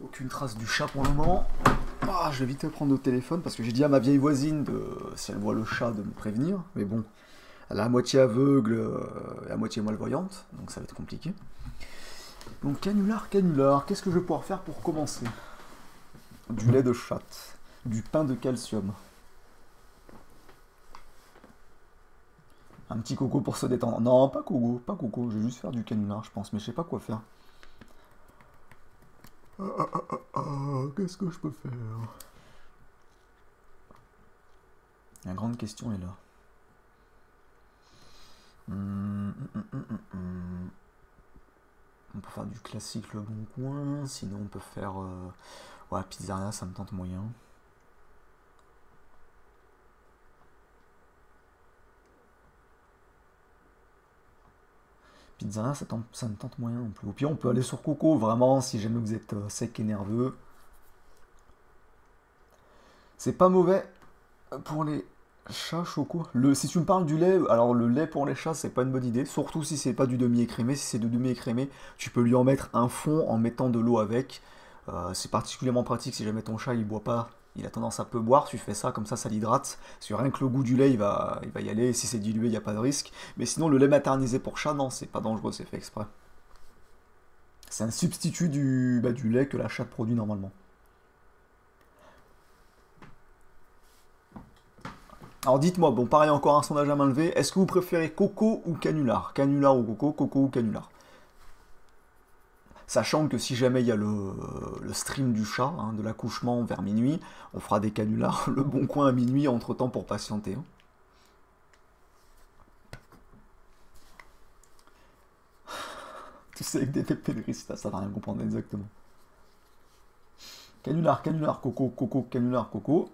Aucune trace du chat pour le moment. Ah, je vais vite prendre le téléphone parce que j'ai dit à ma vieille voisine si elle voit le chat de me prévenir. Mais bon, elle est à moitié aveugle et à moitié malvoyante, donc ça va être compliqué. Donc canular, qu'est-ce que je vais pouvoir faire pour commencer? Du lait de chatte, du pain de calcium. Un petit coco pour se détendre. Non, pas coco, je vais juste faire du canular je pense, mais je sais pas quoi faire. Qu'est-ce que je peux faire? La grande question est là. On peut faire du classique Le Bon Coin, sinon on peut faire... Ouais, pizzeria, ça me tente moyen. Pizzeria, ça me tente moyen non plus. Au pire, on peut aller sur Coco, vraiment, si jamais vous êtes sec et nerveux. C'est pas mauvais pour les chats choco. Si tu me parles du lait, alors le lait pour les chats, c'est pas une bonne idée. Surtout si c'est pas du demi-écrémé. Si c'est du demi-écrémé, tu peux lui en mettre un fond en mettant de l'eau avec. C'est particulièrement pratique si jamais ton chat il boit pas. Il a tendance à peu boire, tu fais ça, comme ça l'hydrate. Parce que rien que le goût du lait, il va y aller. Et si c'est dilué, il n'y a pas de risque. Mais sinon, le lait maternisé pour chat, non, c'est pas dangereux, c'est fait exprès. C'est un substitut du lait que la chatte produit normalement. Alors dites-moi, bon pareil encore un sondage à main levée, est-ce que vous préférez coco ou canular? Canular ou coco, coco ou canular? Sachant que si jamais il y a le stream du chat, hein, de l'accouchement vers minuit, on fera des canulars, le bon coin à minuit entre temps pour patienter. Hein. Tout ça avec des pépéristes, ça va rien comprendre exactement. Canular, coco, coco, canular, coco,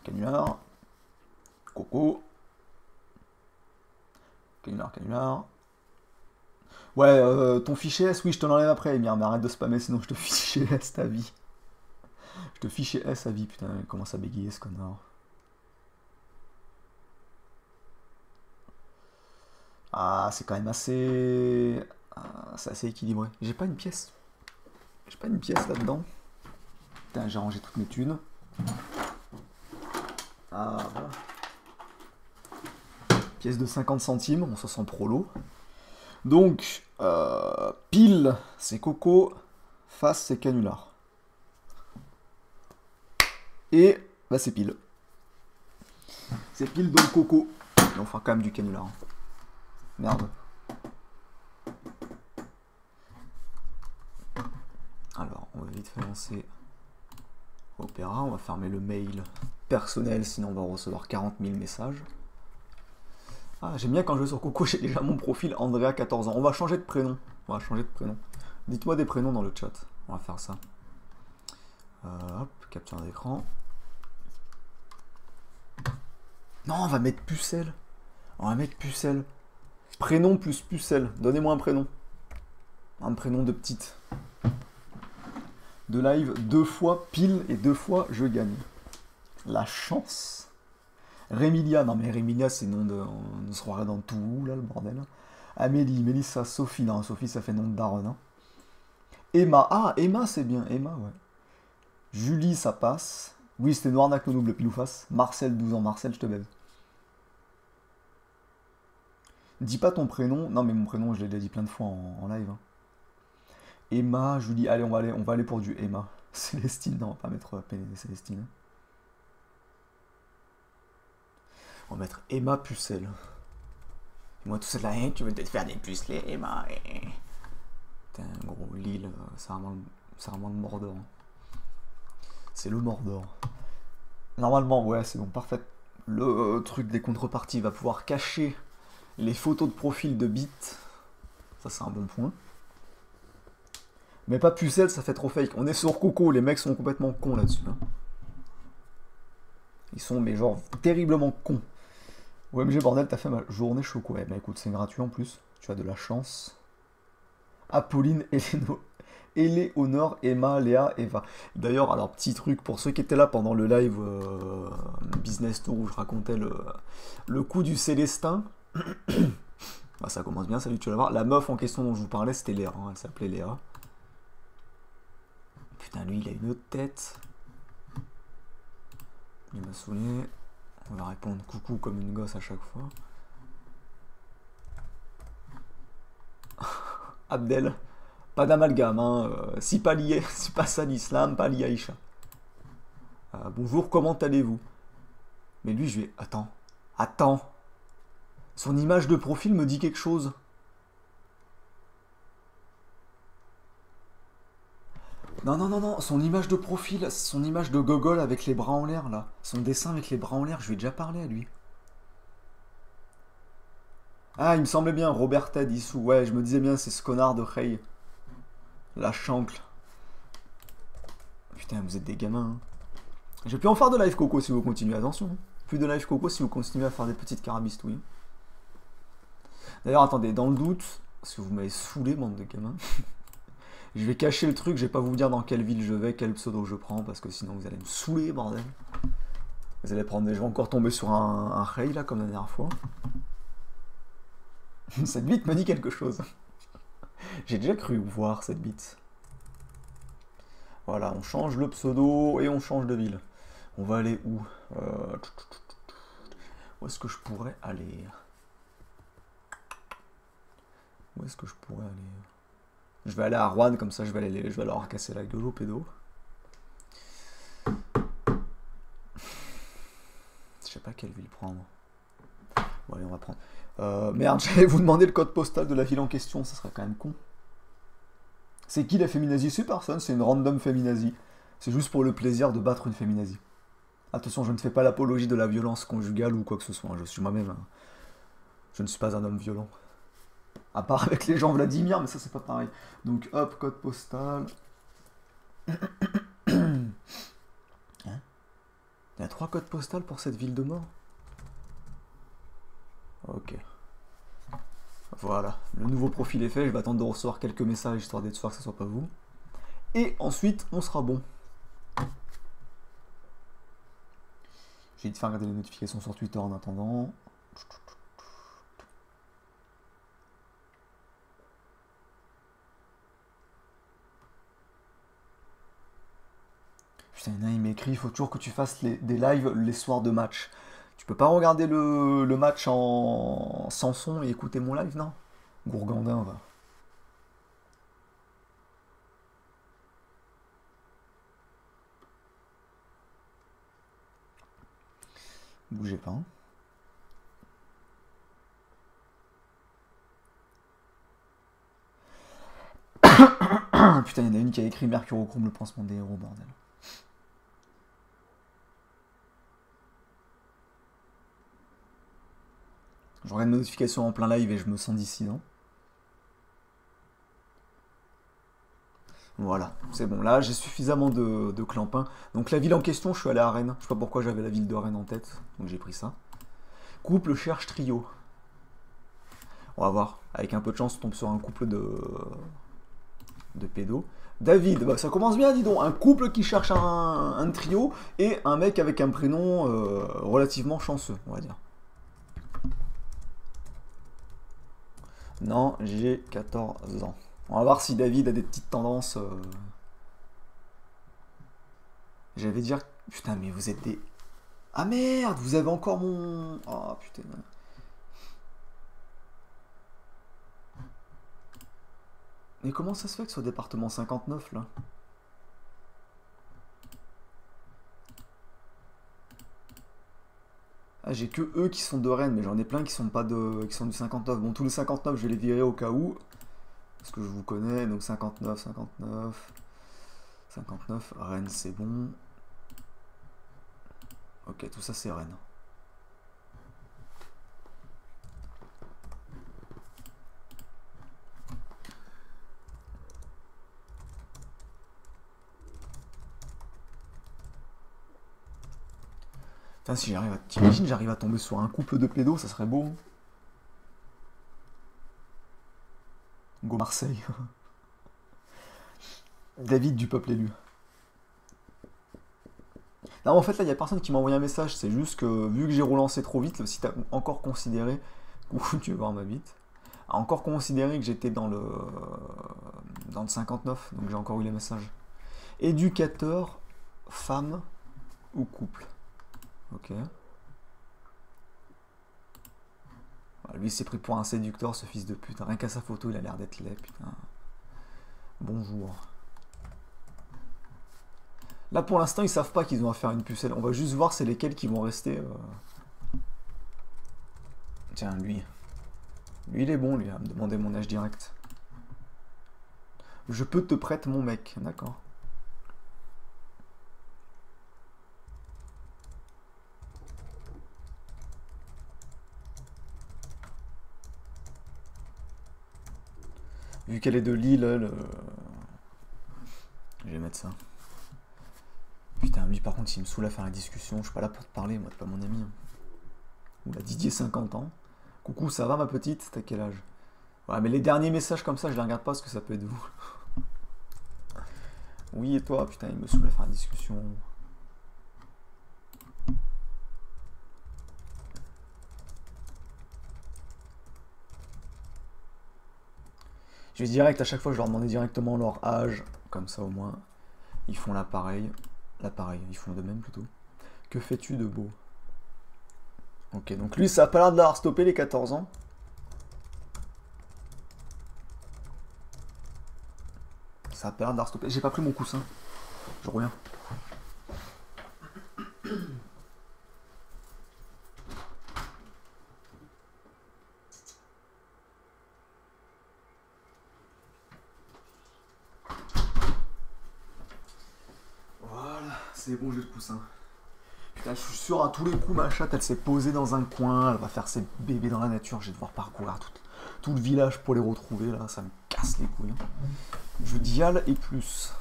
canular, coco, canular. Ouais, ton fichier S, oui, je te l'enlève après, Emir, mais arrête de spammer, sinon je te fichier S ta vie. Je te fichier S à vie, putain, il commence à bégayer ce connard. Ah, c'est quand même assez... c'est assez équilibré. J'ai pas une pièce. J'ai pas une pièce là-dedans. Putain, j'ai rangé toutes mes thunes. Ah, voilà. Pièce de 50 centimes, on se sent prolo. Donc, pile, c'est coco, face, c'est canular. Et, bah c'est pile. C'est pile donc coco. Et on fera quand même du canular. Merde. Alors, on va vite faire lancer Opéra. On va fermer le mail personnel, sinon on va recevoir 40 000 messages. Ah, j'aime bien quand je vais sur Coco, j'ai déjà mon profil Andrea 14 ans. On va changer de prénom. Dites-moi des prénoms dans le chat. On va faire ça. Hop, capture d'écran. Non, on va mettre Pucelle. Prénom plus Pucelle. Donnez-moi un prénom. Un prénom de petite. De live 2 fois pile et 2 fois je gagne. La chance. Rémilia, non mais Rémilia c'est nom de... On se croirait dans tout là le bordel. Amélie, Mélissa, Sophie, non Sophie ça fait nom de daronne. Hein. Emma, ah Emma c'est bien, Emma ouais. Julie ça passe. Oui c'était Noirnac le double pile ou face. Marcel 12 ans, Marcel je te baise. Dis pas ton prénom, non mais mon prénom je l'ai déjà dit plein de fois en live. Hein. Emma, Julie, allez on va aller pour du Emma. Célestine, non on va pas mettre Célestine. On va mettre Emma Pucelle. Et moi tout ça là, hein, tu veux peut-être faire des pucelets, Emma. Putain, gros, Lille, c'est vraiment le Mordor. C'est le Mordor. Normalement, ouais, c'est bon, parfait. Le truc des contreparties va pouvoir cacher les photos de profil de bits. Ça, c'est un bon point. Mais pas Pucelle, ça fait trop fake. On est sur Coco, les mecs sont complètement cons là-dessus. Hein. Ils sont, mais genre, terriblement cons. OMG bordel, t'as fait ma journée choco. Ouais, bah écoute, c'est gratuit en plus. Tu as de la chance. Apolline, Éléonore, Emma, Léa, Eva. D'ailleurs, alors petit truc pour ceux qui étaient là pendant le live Business Tour où je racontais le coup du Célestin. Ah, ça commence bien, salut, tu vas voir. La meuf en question dont je vous parlais, c'était Léa. Hein, elle s'appelait Léa. Putain, lui, il a une autre tête. Il m'a saoulé. On va répondre coucou comme une gosse à chaque fois. Abdel. Pas d'amalgame, hein. Si pas lié, si pas ça l'islam, pas lié Aïcha. Bonjour, comment allez-vous? Mais lui, je vais... Attends. Attends. Son image de profil me dit quelque chose. Non, non, non, non. Son image de profil, son image de gogol avec les bras en l'air, là. Son dessin avec les bras en l'air, je lui ai déjà parlé à lui. Ah, il me semblait bien, Robert Ted Issou. Ouais, je me disais bien, c'est ce connard de Rey. La chancre. Putain, vous êtes des gamins. Hein. Je vais plus en faire de live coco si vous continuez, attention. Plus de live coco si vous continuez à faire des petites carabistouilles. D'ailleurs, attendez, dans le doute, parce que vous m'avez saoulé, bande de gamins, je vais cacher le truc, je vais pas vous dire dans quelle ville je vais, quel pseudo je prends, parce que sinon vous allez me saouler, bordel. Vous allez prendre, je vais encore tomber sur un Ray, là, comme la dernière fois. Cette bite me dit quelque chose. J'ai déjà cru voir cette bite. Voilà, on change le pseudo et on change de ville. On va aller où? Où est-ce que je pourrais aller? Où est-ce que je pourrais aller? Je vais aller à Rouen, comme ça je vais aller leur casser la gueule au pédo. Je sais pas quelle ville prendre. Bon allez, on va prendre. Merde, j'allais vous demander le code postal de la ville en question, ça serait quand même con. C'est qui la féminazie? C'est personne, c'est une random féminazie. C'est juste pour le plaisir de battre une féminazie. Attention, je ne fais pas l'apologie de la violence conjugale ou quoi que ce soit, je suis moi-même. Hein. Je ne suis pas un homme violent. À part avec les gens Vladimir, mais ça c'est pas pareil. Donc hop, code postal. Hein? Il y a 3 codes postaux pour cette ville de mort. Ok. Voilà, le nouveau profil est fait, je vais attendre de recevoir quelques messages histoire d'être sûr que ce soit pas vous. Et ensuite, on sera bon. J'ai de faire regarder les notifications sur Twitter en attendant. Putain, il m'écrit, il faut toujours que tu fasses des lives les soirs de match. Tu peux pas regarder le match sans son et écouter mon live, non? Gourgandin, va. Bougez pas. Hein. Putain, il y en a une qui a écrit Mercurochrome, le pansement des héros, bordel. Je regarde mes notifications en plein live et je me sens dissident. Voilà, c'est bon. Là, j'ai suffisamment de clampins. Donc la ville en question, je suis allé à Rennes. Je sais pas pourquoi j'avais la ville de Rennes en tête. Donc j'ai pris ça. Couple cherche trio. On va voir. Avec un peu de chance, on tombe sur un couple de pédos. David, bah, ça commence bien, dis donc. Un couple qui cherche un trio et un mec avec un prénom relativement chanceux, on va dire. Non, j'ai 14 ans. On va voir si David a des petites tendances. J'allais dire... Putain, mais vous êtes des... Ah merde, vous avez encore mon... Oh putain. Mais comment ça se fait que ce département 59 là? Ah, j'ai que eux qui sont de Rennes, mais j'en ai plein qui sont pas de. Qui sont du 59. Bon, tous les 59, je vais les virer au cas où. Parce que je vous connais, donc 59, 59. 59, Rennes c'est bon. Ok, tout ça c'est Rennes. Putain, si j'arrive à... T'imagines, j'arrive à tomber sur un couple de pédos, ça serait beau. Go Marseille. David du peuple élu. Non, en fait, là, il n'y a personne qui m'a envoyé un message. C'est juste que, vu que j'ai relancé trop vite, le site a encore considéré... Coucou, tu veux voir ma bite? A encore considéré que j'étais dans le 59. Donc j'ai encore eu les messages. Éducateur, femme ou couple. Ok. Lui, il s'est pris pour un séducteur, ce fils de pute. Rien qu'à sa photo, il a l'air d'être laid, putain. Bonjour. Là, pour l'instant, ils savent pas qu'ils ont à faire une pucelle. On va juste voir c'est lesquels qui vont rester. Tiens, lui. Lui, il est bon, lui, à me demander mon âge direct. Je peux te prêter mon mec, d'accord. Vu qu'elle est de Lille, je vais mettre ça. Putain, lui par contre, il me saoule à faire la discussion. Je suis pas là pour te parler, moi, t'es pas mon ami. Oula, Didier, 50 ans. Coucou, ça va ma petite? T'as quel âge? Ouais, mais les derniers messages comme ça, je les regarde pas parce que ça peut être vous. Oui, et toi? Putain, il me saoule à faire la discussion. Je vais direct, à chaque fois, je leur demandais directement leur âge. Comme ça, au moins, ils font l'appareil. L'appareil, ils font de même plutôt. Que fais-tu de beau? Ok, donc lui, ça a pas l'air de l'avoir stoppé les 14 ans. Ça a pas l'air de l'avoir stoppé. J'ai pas pris mon coussin. Je reviens. C'est bon, j'ai le coussin. Putain, je suis sûr, à tous les coups, ma chatte, elle s'est posée dans un coin, elle va faire ses bébés dans la nature, je vais devoir parcourir tout le village pour les retrouver, là, ça me casse les couilles. Je dial et plus.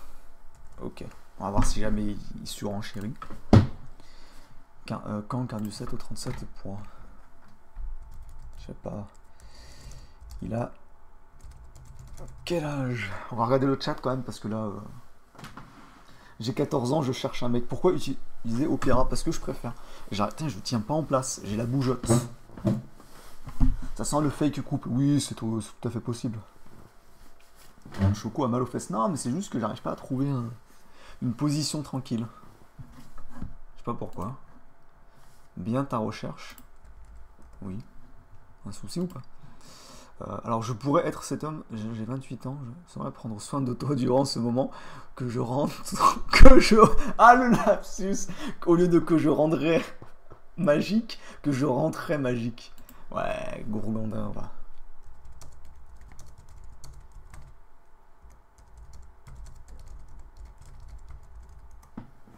Ok, on va voir si jamais il surenchérit. Quand quart du 7 au 37 et poids. Je sais pas. Il a... Quel âge? On va regarder le chat quand même, parce que là... J'ai 14 ans, je cherche un mec. Pourquoi utiliser Opéra? Parce que je préfère. Putain, je tiens pas en place. J'ai la bougeotte. Ça sent le fake couple. Oui, c'est tout à fait possible. Choco a mal aux fesses. Non, mais c'est juste que j'arrive pas à trouver une position tranquille. Je sais pas pourquoi. Bien ta recherche. Oui. Un souci ou pas? Alors je pourrais être cet homme, j'ai 28 ans, je saurais prendre soin de toi durant ce moment, que je rentre, Ah le lapsus! Au lieu de que je rendrais magique, que je rentrais magique. Ouais, gourgandin, va.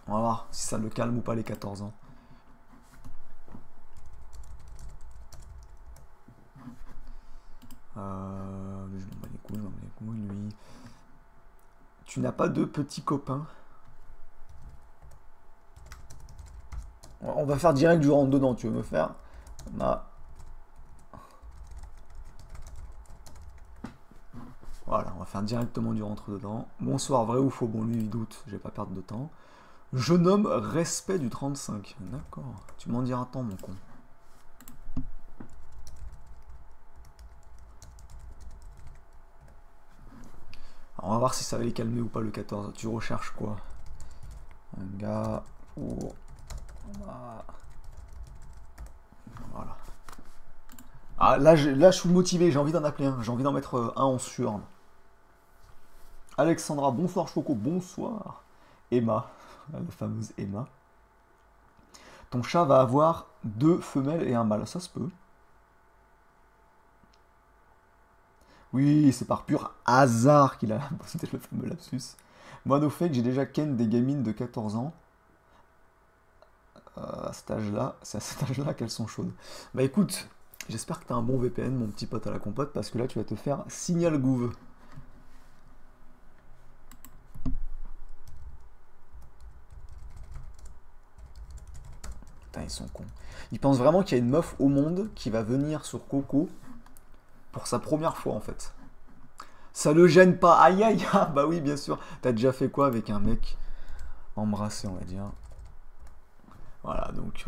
On va voir si ça le calme ou pas les 14 ans. Je m'en bats les couilles, lui. Tu n'as pas de petits copains? On va faire direct du rentre dedans, tu veux me faire? Voilà, on va faire directement du rentre dedans. Bonsoir, vrai ou faux? Bon, lui, il doute, je vais pas perdre de temps. Je nomme respect du 35. D'accord, tu m'en diras tant, mon con. Alors, on va voir si ça va les calmer ou pas le 14. Tu recherches quoi? Un gars pour... Voilà. Ah, là, je suis motivé, j'ai envie d'en appeler un. J'ai envie d'en mettre un en sueur. Alexandra, bonsoir Choco, bonsoir. Emma, la fameuse Emma. Ton chat va avoir 2 femelles et un mâle, ça se peut. Oui, c'est par pur hasard qu'il a posté le fameux lapsus. Moi, no fake, j'ai déjà ken des gamines de 14 ans. À cet âge-là, c'est à cet âge-là qu'elles sont chaudes. Bah écoute, j'espère que t'as un bon VPN, mon petit pote à la compote, parce que là, tu vas te faire signal gouv. Putain, ils sont cons. Ils pensent vraiment qu'il y a une meuf au monde qui va venir sur Coco pour sa première fois, en fait. Ça le gêne pas. Aïe aïe, ah, bah oui, bien sûr. T'as déjà fait quoi avec un mec embrassé, on va dire. Voilà, donc...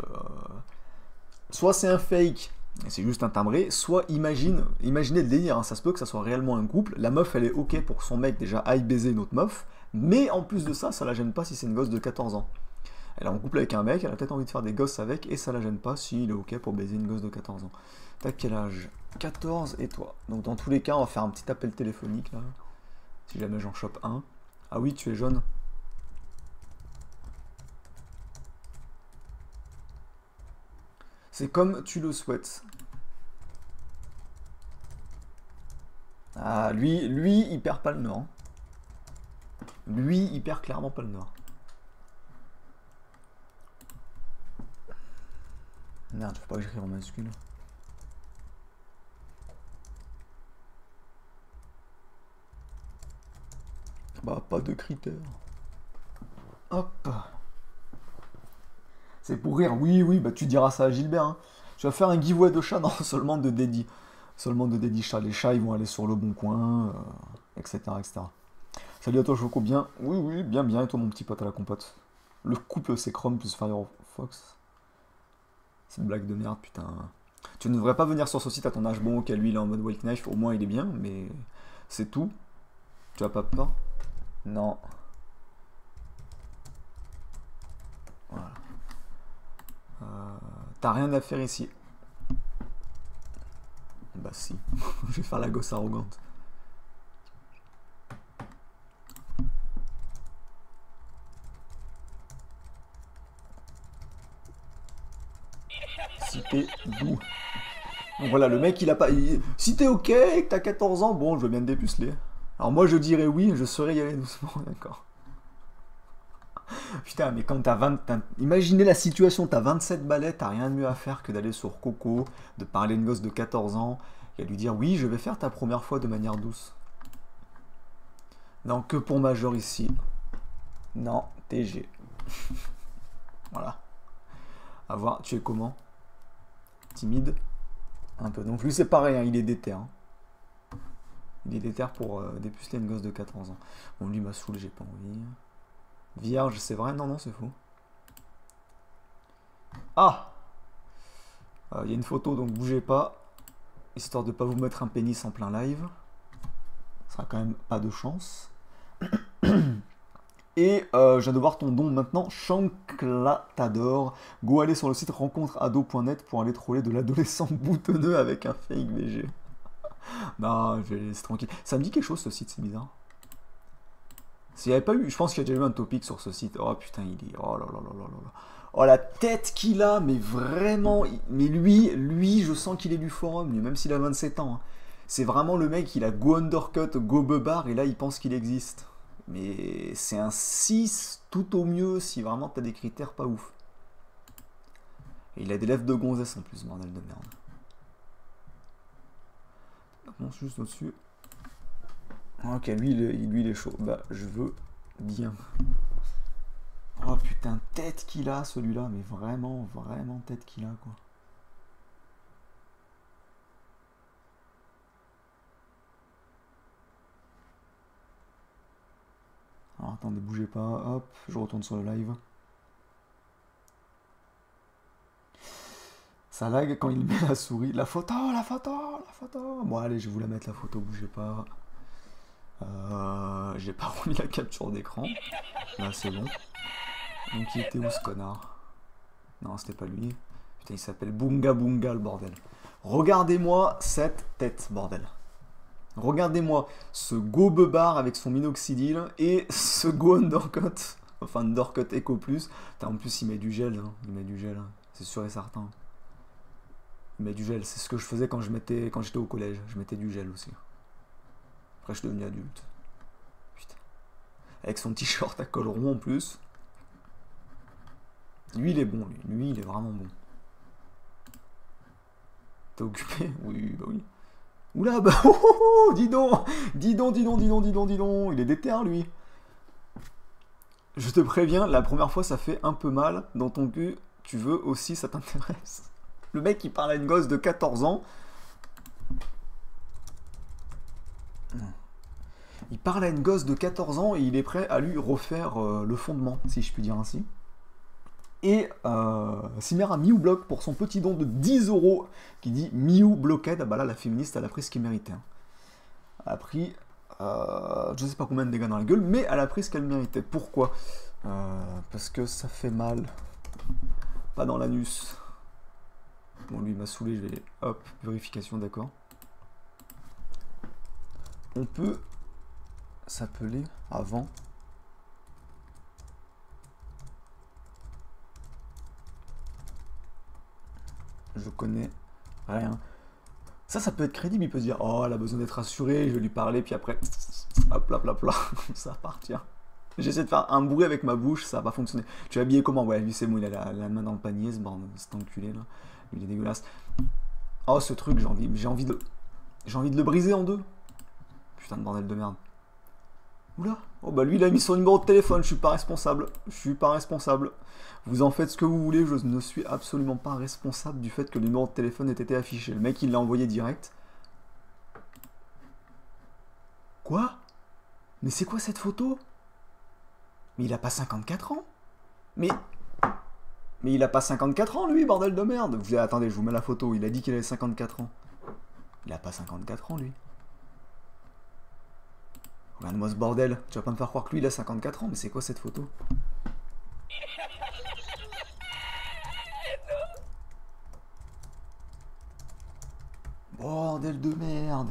Soit c'est un fake, et c'est juste un timbré, soit imaginez le délire, hein, ça se peut que ça soit réellement un couple, la meuf elle est ok pour que son mec déjà aille baiser une autre meuf, mais en plus de ça, ça la gêne pas si c'est une gosse de 14 ans. Elle est en couple avec un mec, elle a peut-être envie de faire des gosses avec, et ça la gêne pas s'il est ok pour baiser une gosse de 14 ans. T'as quel âge? 14 et toi. Donc dans tous les cas, on va faire un petit appel téléphonique là, si jamais j'en chope un. Ah oui, tu es jeune. C'est comme tu le souhaites. Ah, lui, il perd pas le nord. Lui, il perd clairement pas le nord. Merde, faut pas que j'écrive en majuscule. Bah, pas de critères. Hop. C'est pour rire. Oui, oui, bah tu diras ça à Gilbert. Hein. Tu vas faire un giveaway de chat, non, seulement de dédit. Seulement de dédit chat. Les chats, ils vont aller sur le bon coin, etc., etc. Salut à toi, Choco. Bien. Oui, oui, bien, bien. Et toi, mon petit pote à la compote. Le couple, c'est Chrome plus Firefox. C'est une blague de merde, putain. Tu ne devrais pas venir sur ce site à ton âge. Bon, ok, lui, il est en mode White Knife. Au moins, il est bien, mais c'est tout. Tu as pas peur? Non. Voilà. T'as rien à faire ici. Bah si. Je vais faire la gosse arrogante. Si t'es doux. Donc voilà, le mec il a pas... Si t'es ok et que t'as 14 ans, bon, je veux bien te dépuceler. Alors moi je dirais oui, je saurais y aller doucement, d'accord. Putain, mais quand t'as 20... Imaginez la situation, t'as 27 balais, t'as rien de mieux à faire que d'aller sur Coco, de parler à une gosse de 14 ans, et à lui dire oui, je vais faire ta première fois de manière douce. Non, que pour majeur ici. Non, TG. Voilà. À voir, tu es comment? Timide? Un peu. Donc lui c'est pareil, hein, il est déter. Hein. Il est déter pour dépuceler une gosse de 14 ans. Bon, lui m'a saoulé, j'ai pas envie. Vierge, c'est vrai? Non, non, c'est faux. Ah! Il y a une photo, donc bougez pas. Histoire de pas vous mettre un pénis en plein live. Ça sera quand même pas de chance. Et je viens de voir ton don maintenant, Chanclatador. Go aller sur le site rencontreado.net pour aller troller de l'adolescent boutonneux avec un fake VG. Non, je vais laisser tranquille. Ça me dit quelque chose ce site, c'est bizarre. S'il n'y avait pas eu, je pense qu'il y a déjà eu un topic sur ce site. Oh putain, il est. Oh là là là là là là. Oh la tête qu'il a, mais vraiment. Mais lui, je sens qu'il est du forum, lui, même s'il a 27 ans. Hein. C'est vraiment le mec, il a go undercut, go bebar, et là il pense qu'il existe. Mais c'est un 6 tout au mieux si vraiment t'as des critères pas ouf. Et il a des lèvres de gonzesse en plus, bordel de merde. Commence juste au-dessus. Ok, lui il est chaud. Bah, je veux bien. Oh putain, tête qu'il a celui-là, mais vraiment, vraiment tête qu'il a quoi. Alors attendez, bougez pas, hop, je retourne sur le live. Ça lag quand il met la souris. La photo, la photo, la photo. Bon allez, je vais vous la mettre la photo, bougez pas. J'ai pas remis la capture d'écran. Là c'est bon. Donc il était où ce connard? Non, c'était pas lui. Putain, il s'appelle Bunga Bunga le bordel. Regardez-moi cette tête, bordel. Regardez-moi ce go bebar avec son minoxidil et ce go undercut. Enfin, undercut Eco Plus. En plus, il met du gel. Hein. Il met du gel. Hein. C'est sûr et certain. Il met du gel. C'est ce que je faisais quand j'étais au collège. Je mettais du gel aussi. Après, je suis devenu adulte. Putain. Avec son t-shirt à col rond en plus. Lui, il est bon. Lui, il est vraiment bon. T'es occupé? Oui, bah oui. Oula, bah oh, oh, oh, dis donc, dis donc, dis donc, dis donc, dis donc, dis donc, il est déter lui. Je te préviens, la première fois ça fait un peu mal dans ton cul, tu veux aussi, ça t'intéresse. Le mec il parle à une gosse de 14 ans. Il parle à une gosse de 14 ans et il est prêt à lui refaire le fondement, si je puis dire ainsi. Et Simera Miou-Block pour son petit don de 10 € qui dit Miou-Blocked. Ah bah là, la féministe, elle a pris ce qu'elle méritait. Hein. Elle a pris, je sais pas combien de dégâts dans la gueule, mais elle a pris ce qu'elle méritait. Pourquoi? Parce que ça fait mal. Pas dans l'anus. Bon, lui, il m'a saoulé, je vais... Hop, vérification, d'accord. On peut s'appeler avant... Je connais rien. Ça peut être crédible. Il peut se dire, oh, elle a besoin d'être rassurée, je vais lui parler, puis après, hop, là, ça va partir. J'essaie de faire un bruit avec ma bouche, ça va pas fonctionner. Tu es habillé comment? Ouais, lui, c'est bon, il a la main dans le panier, cet enculé, là. Lui, il est dégueulasse. Oh, ce truc, j'ai envie de le briser en deux. Putain de bordel de merde. Oula. Oh, bah lui, il a mis son numéro de téléphone, je suis pas responsable. Je suis pas responsable. Vous en faites ce que vous voulez, je ne suis absolument pas responsable du fait que le numéro de téléphone ait été affiché. Le mec, il l'a envoyé direct. Quoi? Mais c'est quoi cette photo? Mais il a pas 54 ans? Mais il a pas 54 ans, lui, bordel de merde! Attendez, je vous mets la photo, il a dit qu'il avait 54 ans. Il a pas 54 ans, lui. Regarde-moi ce bordel, tu vas pas me faire croire que lui, il a 54 ans, mais c'est quoi cette photo? Bordel de merde!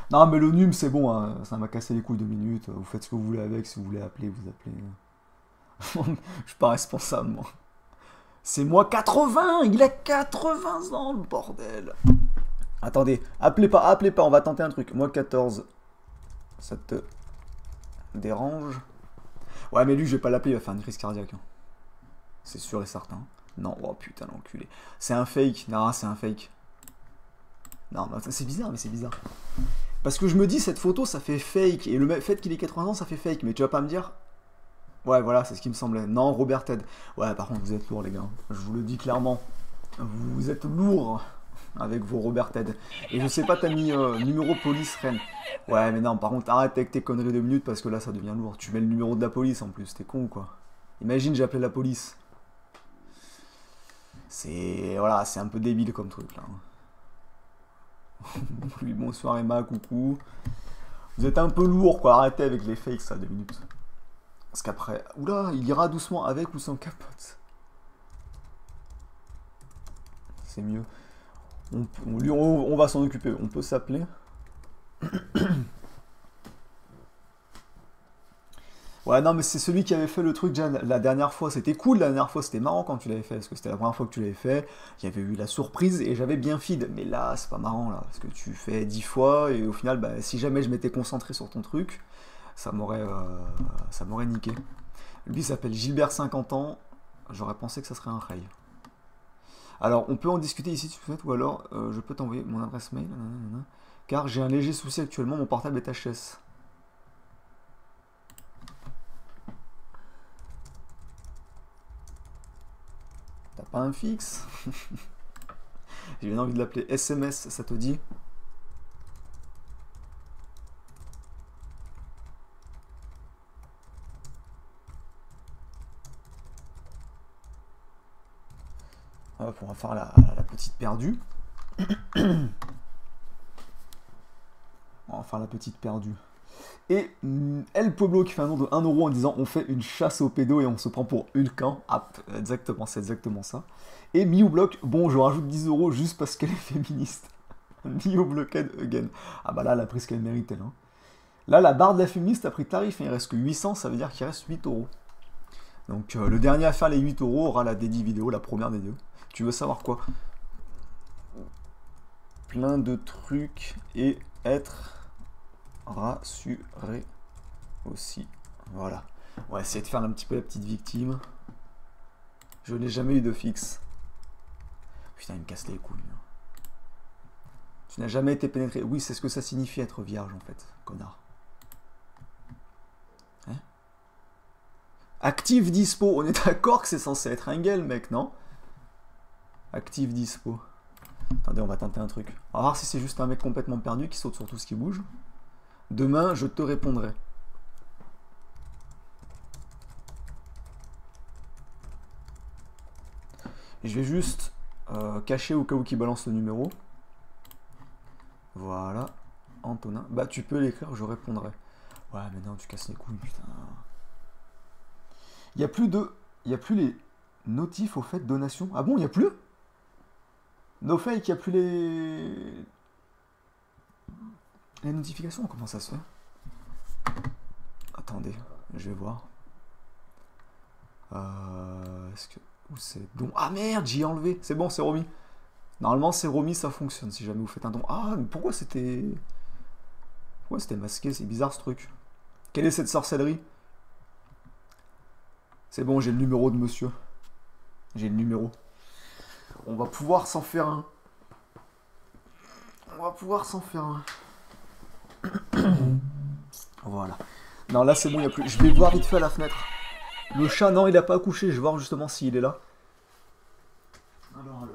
Non, mais le NUM, c'est bon, hein. Ça m'a cassé les couilles 2 minutes. Vous faites ce que vous voulez avec, si vous voulez appeler, vous appelez. Je suis pas responsable, moi. C'est moi 80! Il a 80 ans, le bordel! Attendez, appelez pas, on va tenter un truc. Moi 14. Ça te dérange? Ouais, mais lui, je vais pas l'appeler, il va faire une crise cardiaque. Hein. C'est sûr et certain. Non, oh putain, l'enculé. C'est un fake. Non, c'est un fake. Non, c'est bizarre, mais c'est bizarre. Parce que je me dis, cette photo, ça fait fake. Et le fait qu'il ait 80 ans, ça fait fake. Mais tu vas pas me dire... Ouais, voilà, c'est ce qui me semblait. Non, Robert Ted. Ouais, par contre, vous êtes lourd, les gars. Je vous le dis clairement. Vous êtes lourd avec vos Robert Ted. Et je sais pas, t'as mis numéro police Rennes. Ouais, mais non, par contre, arrête avec tes conneries 2 minutes parce que là, ça devient lourd. Tu mets le numéro de la police en plus. T'es con ou quoi? Imagine, j'ai appelé la police. C'est... Voilà, c'est un peu débile comme truc, là. Oui, bonsoir Emma, coucou. Vous êtes un peu lourd, quoi. Arrêtez avec les fakes, ça, 2 minutes. Parce qu'après... Oula, il ira doucement avec ou sans capote. C'est mieux. On va s'en occuper. On peut s'appeler. Ouais, non, mais c'est celui qui avait fait le truc déjà la dernière fois. C'était cool la dernière fois, c'était marrant quand tu l'avais fait, parce que c'était la première fois que tu l'avais fait. Il y avait eu la surprise et j'avais bien feed. Mais là, c'est pas marrant, là, parce que tu fais 10 fois et au final, bah, si jamais je m'étais concentré sur ton truc, ça m'aurait niqué. Lui, il s'appelle Gilbert 50 ans. J'aurais pensé que ça serait un rail. Alors, on peut en discuter ici, si tu souhaites, ou alors je peux t'envoyer mon adresse mail. Car j'ai un léger souci actuellement, mon portable est HS. T'as pas un fixe? J'ai bien envie de l'appeler SMS, ça te dit? Hop, on va faire la petite perdue. On va faire la petite perdue. Et El Pueblo qui fait un nom de 1 € en disant on fait une chasse aux pédos et on se prend pour Hulk. Ah, exactement, c'est exactement ça. Et Miou-Block, bon, je rajoute 10 € juste parce qu'elle est féministe. Miou-Blocked again. Ah bah là, elle a pris ce qu'elle méritait. Hein. Là, la barre de la féministe a pris tarif, il reste que 800, ça veut dire qu'il reste 8 €. Donc le dernier à faire les 8 € aura la dédie vidéo, la première des deux. Tu veux savoir quoi? Plein de trucs et être rassuré aussi. Voilà. On va essayer de faire un petit peu la petite victime. Je n'ai jamais eu de fixe. Putain, il me casse les couilles. Hein. Tu n'as jamais été pénétré. Oui, c'est ce que ça signifie être vierge, en fait, connard. Hein? Active dispo. On est d'accord que c'est censé être un gueule, mec, non? Active dispo. Attendez, on va tenter un truc. On va voir si c'est juste un mec complètement perdu qui saute sur tout ce qui bouge. Demain, je te répondrai. Je vais juste cacher au cas où qu'il balance le numéro. Voilà. Antonin. Bah tu peux l'écrire, je répondrai. Ouais mais non, tu casses les couilles, putain. Il y a plus de... Il y a plus les notifs au fait donation. Ah bon, il y a plus? No fake, il y a plus les... Les notifications, comment ça se fait? Attendez, je vais voir. Est-ce que... Où c'est? Don. Ah merde, j'y ai enlevé. C'est bon, c'est remis. Normalement, c'est remis, ça fonctionne si jamais vous faites un don. Ah, mais pourquoi c'était... Pourquoi c'était masqué? C'est bizarre ce truc. Quelle est cette sorcellerie? C'est bon, j'ai le numéro de monsieur. J'ai le numéro. On va pouvoir s'en faire un. On va pouvoir s'en faire un. Voilà. Non, là c'est bon, il n'y a plus. Je vais voir vite fait à la fenêtre. Le chat, non, il n'a pas accouché. Je vais voir justement s'il est là. Alors.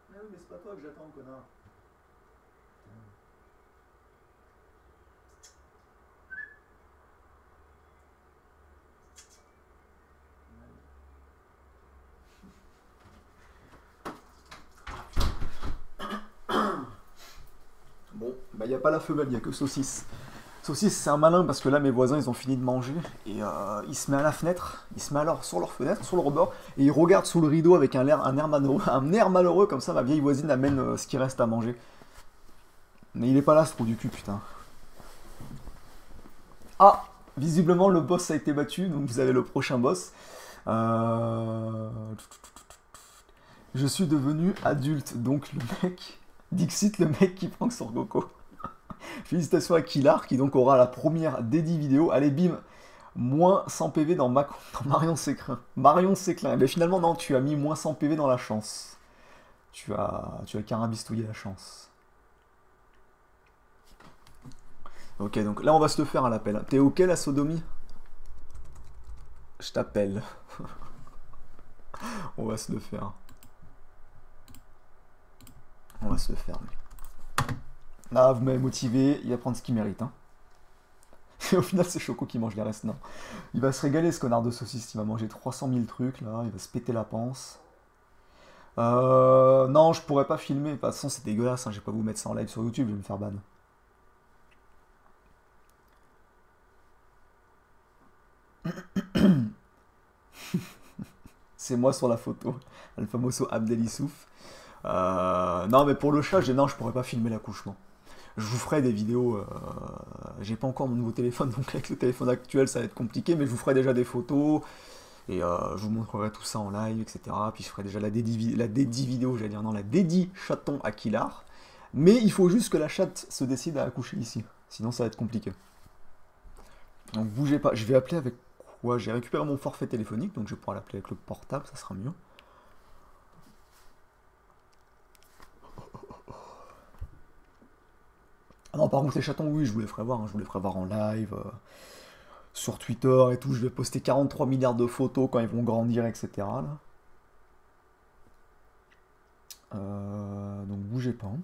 Mais oui, mais c'est pas toi que j'attends, connard. Bon, bah il n'y a pas la femelle, il n'y a que Saucisse. Saucisse, c'est un malin parce que là, mes voisins, ils ont fini de manger. Et il se met à la fenêtre, il se met alors sur leur fenêtre, sur le rebord, et il regarde sous le rideau avec un air malheureux, comme ça, ma vieille voisine amène ce qui reste à manger. Mais il est pas là, ce trou du cul, putain. Ah, visiblement, le boss a été battu, donc vous avez le prochain boss. Je suis devenu adulte, donc le mec... Dixit, le mec qui prank sur Goku. Félicitations à Killar, qui donc aura la première dédie vidéo. Allez, bim, moins 100 PV dans Marion Séclin. Marion Séclin. Mais finalement, non, tu as mis moins 100 PV dans la chance. Tu as carabistouillé la chance. Ok, donc là, on va se le faire à l'appel. T'es ok, la sodomie? Je t'appelle. On va se le faire. On va se le faire. Là, vous m'avez motivé, il va prendre ce qu'il mérite. Hein. Et au final, c'est Choco qui mange les restes. Non. Il va se régaler, ce connard de saucisse. Il va manger 300 000 trucs, là. Il va se péter la panse. Non, je pourrais pas filmer. De toute façon, c'est dégueulasse. Hein. Je vais pas vous mettre ça en live sur YouTube, je vais me faire ban. C'est moi sur la photo. Le famoso Abdelissouf. Non, mais pour le chat, non, je pourrais pas filmer l'accouchement. Je vous ferai des vidéos. J'ai pas encore mon nouveau téléphone, donc avec le téléphone actuel, ça va être compliqué, mais je vous ferai déjà des photos. Et je vous montrerai tout ça en live, etc. Puis je ferai déjà la dédie vidéo, j'allais dire non, la dédie chaton à Killar. Mais il faut juste que la chatte se décide à accoucher ici. Sinon, ça va être compliqué. Donc bougez pas. Je vais appeler avec quoi? J'ai récupéré mon forfait téléphonique, donc je vais pouvoir l'appeler avec le portable, ça sera mieux. Ah non, par contre, les chatons, oui, je vous les ferai voir. Hein, je vous les ferai voir en live, sur Twitter et tout. Je vais poster 43 milliards de photos quand ils vont grandir, etc. Là. Donc bougez pas. Hein.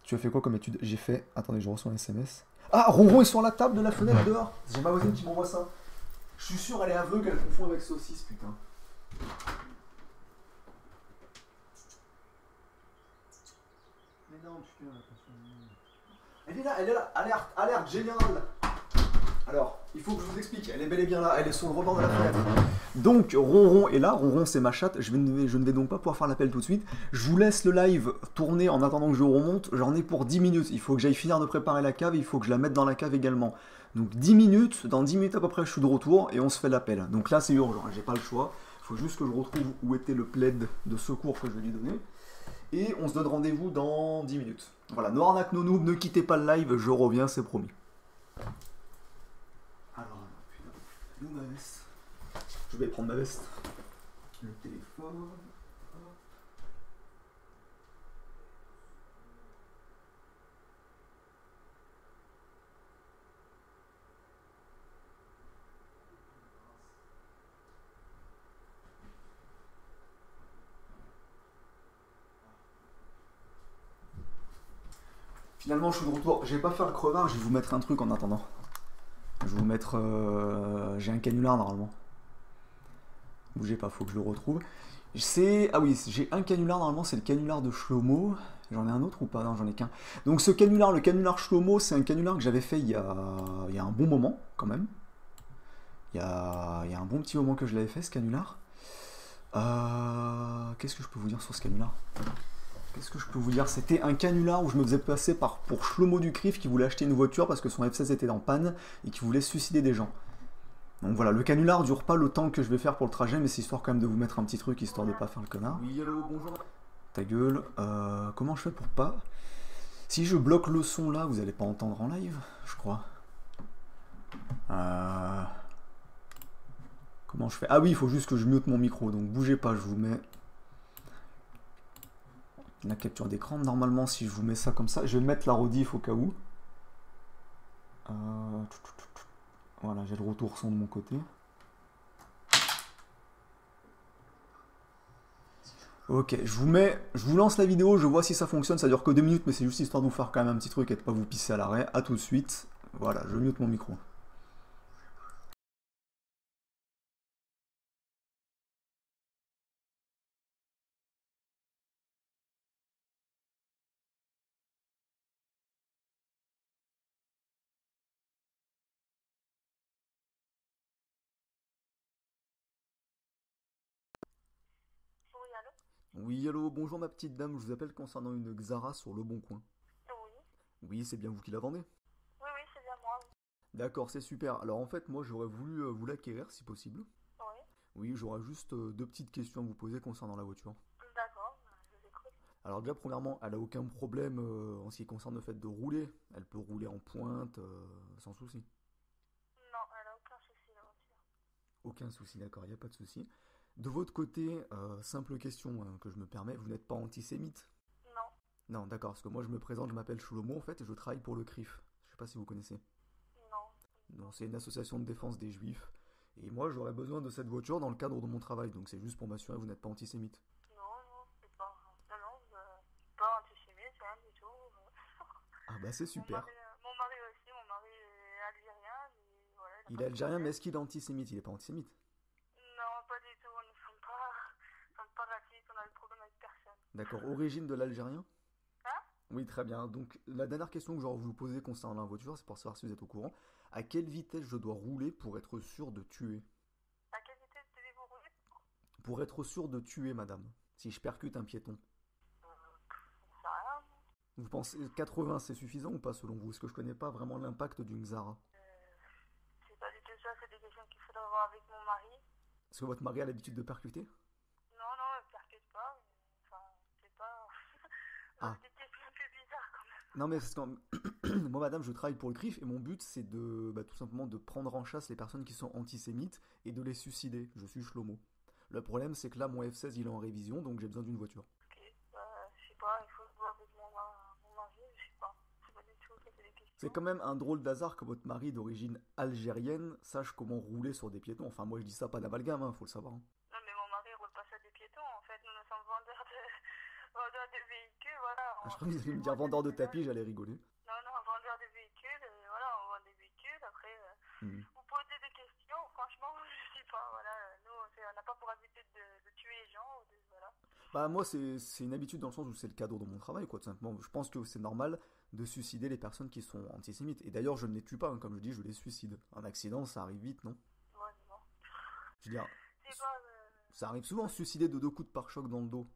Tu as fait quoi comme étude? J'ai fait... Attendez, je reçois un SMS. Ah, Ronron est sur la table de la fenêtre dehors. J'ai ma voisine qui m'envoie ça. Je suis sûr, elle est aveugle, elle confond avec saucisse, putain. Mais non, putain, elle est là, alerte, générale. Alors, il faut que je vous explique, elle est bel et bien là, elle est sur le rebord de la fenêtre. Donc, Ronron est là, Ronron c'est ma chatte, je ne vais donc pas pouvoir faire l'appel tout de suite. Je vous laisse le live tourner en attendant que je remonte, j'en ai pour 10 minutes. Il faut que j'aille finir de préparer la cave, il faut que je la mette dans la cave également. Donc 10 minutes, dans 10 minutes à peu près je suis de retour et on se fait l'appel. Donc là c'est urgent, j'ai pas le choix. Il faut juste que je retrouve où était le plaid de secours que je vais lui donner. Et on se donne rendez-vous dans 10 minutes. Voilà, Noirnac Nonoub, ne quittez pas le live, je reviens, c'est promis. Alors, putain, où ma veste? Je vais prendre ma veste. Le téléphone. Finalement, je suis de retour. Je vais pas faire le crevard, je vais vous mettre un truc en attendant. Je vais vous mettre. J'ai un canular normalement. Bougez pas, faut que je le retrouve. C'est. Ah oui, j'ai un canular normalement, c'est le canular de Shlomo. J'en ai un autre ou pas? Non, j'en ai qu'un. Donc ce canular, le canular Shlomo, c'est un canular que j'avais fait il y a un bon moment quand même. Il y a un bon petit moment que je l'avais fait ce canular. Qu'est-ce que je peux vous dire sur ce canular? Qu'est-ce que je peux vous dire? C'était un canular où je me faisais passer pour Shlomo du Crif qui voulait acheter une voiture parce que son F16 était en panne et qui voulait suicider des gens. Donc voilà, le canular dure pas le temps que je vais faire pour le trajet, mais c'est histoire quand même de vous mettre un petit truc histoire de pas faire le connard. Oui, allô, bonjour. Ta gueule. Comment je fais pour pas. Si je bloque le son là, vous allez pas entendre en live, je crois. Comment je fais? Ah oui, il faut juste que je mute mon micro, donc bougez pas, je vous mets la capture d'écran. Normalement, si je vous mets ça comme ça, je vais mettre la rediff au cas où. Voilà, j'ai le retour son de mon côté. Ok, je vous lance la vidéo, je vois si ça fonctionne, ça dure que 2 minutes, mais c'est juste histoire de vous faire quand même un petit truc et de pas vous pisser à l'arrêt. A tout de suite. Voilà, je mute mon micro. Oui, allô? Oui, allô, bonjour ma petite dame, je vous appelle concernant une Xara sur Le Bon Coin. Oui. Oui, c'est bien vous qui la vendez? Oui, oui, c'est bien moi, oui. D'accord, c'est super. Alors en fait, moi j'aurais voulu vous l'acquérir si possible. Oui. Oui, j'aurais juste deux petites questions à vous poser concernant la voiture. D'accord, je vous écoute. Alors déjà, premièrement, elle a aucun problème en ce qui concerne le fait de rouler. Elle peut rouler en pointe sans souci. Non, elle a aucun souci, la voiture. Aucun souci, d'accord, il n'y a pas de souci. De votre côté, simple question que je me permets, vous n'êtes pas antisémite? Non, Non, d'accord, parce que moi je me présente, je m'appelle Shlomo en fait, et je travaille pour le CRIF. Je sais pas si vous connaissez. non, pas du Non, tout. c'est une association de défense des juifs. Et moi j'aurais besoin de cette voiture dans le cadre de mon travail, donc c'est juste pour m'assurer que vous n'êtes pas antisémite. Non, non, c'est pas. Non, non, pas antisémite, rien du tout. Ah bah c'est super. Mon mari aussi, mon mari est algérien, et voilà, il n'a Il pas est de algérien, mais problème. est-ce qu'il est antisémite? Il est pas antisémite. Non, pas du tout, nous sommes pas racistes, on a de problème avec personne. D'accord, origine de l'algérien? Hein? Oui, très bien. Donc, la dernière question que j'aurais voulu vous poser concernant la voiture, c'est pour savoir si vous êtes au courant. À quelle vitesse je dois rouler pour être sûr de tuer? À quelle vitesse devez-vous rouler? Pour être sûr de tuer, madame, si je percute un piéton. Ça sert à rien. Vous pensez 80, c'est suffisant ou pas selon vous? Parce que je connais pas vraiment l'impact d'une Xara. C'est pas du tout ça, c'est des questions qu'il faudra voir avec mon mari. Est-ce que votre mari a l'habitude de percuter? Non, non, elle percute pas. Enfin, c'est pas. Ah, Des questions un peu bizarres quand même. non mais parce que moi, madame, je travaille pour le CRIF et mon but c'est de tout simplement de prendre en chasse les personnes qui sont antisémites et de les suicider. Je suis Shlomo. Le problème c'est que là, mon F16 il est en révision donc j'ai besoin d'une voiture. Ok, je sais pas, il faut voir avec mon mari, je sais pas. C'est pas du tout, ça c'est des C'est questions. quand même un drôle d'hasard que votre mari d'origine algérienne sache comment rouler sur des piétons. Enfin, moi je dis ça pas d'amalgame, faut le savoir. Non, mais mon mari roule pas ça des piétons. En fait, nous sommes vendeurs vendeurs de véhicules, voilà. Ah, je crois que vous allez me On dire vend des vendeur de véhicules. tapis, j'allais rigoler. Non, non, vendeurs de véhicules, voilà, on vend des véhicules. Après, Hmm. vous posez des questions, franchement, je sais pas, voilà. Nous, on n'a pas pour habitude de tuer les gens, voilà. Bah moi c'est une habitude dans le sens où c'est le cadre de mon travail quoi tout simplement. Je pense que c'est normal de suicider les personnes qui sont antisémites. Et d'ailleurs je ne les tue pas, comme je dis, je les suicide. Un accident ça arrive vite, non? Ouais, mais bon. Je veux dire, C'est pas, ça arrive c'est souvent pas de se du suicider de deux coups de pare-choc dans le dos.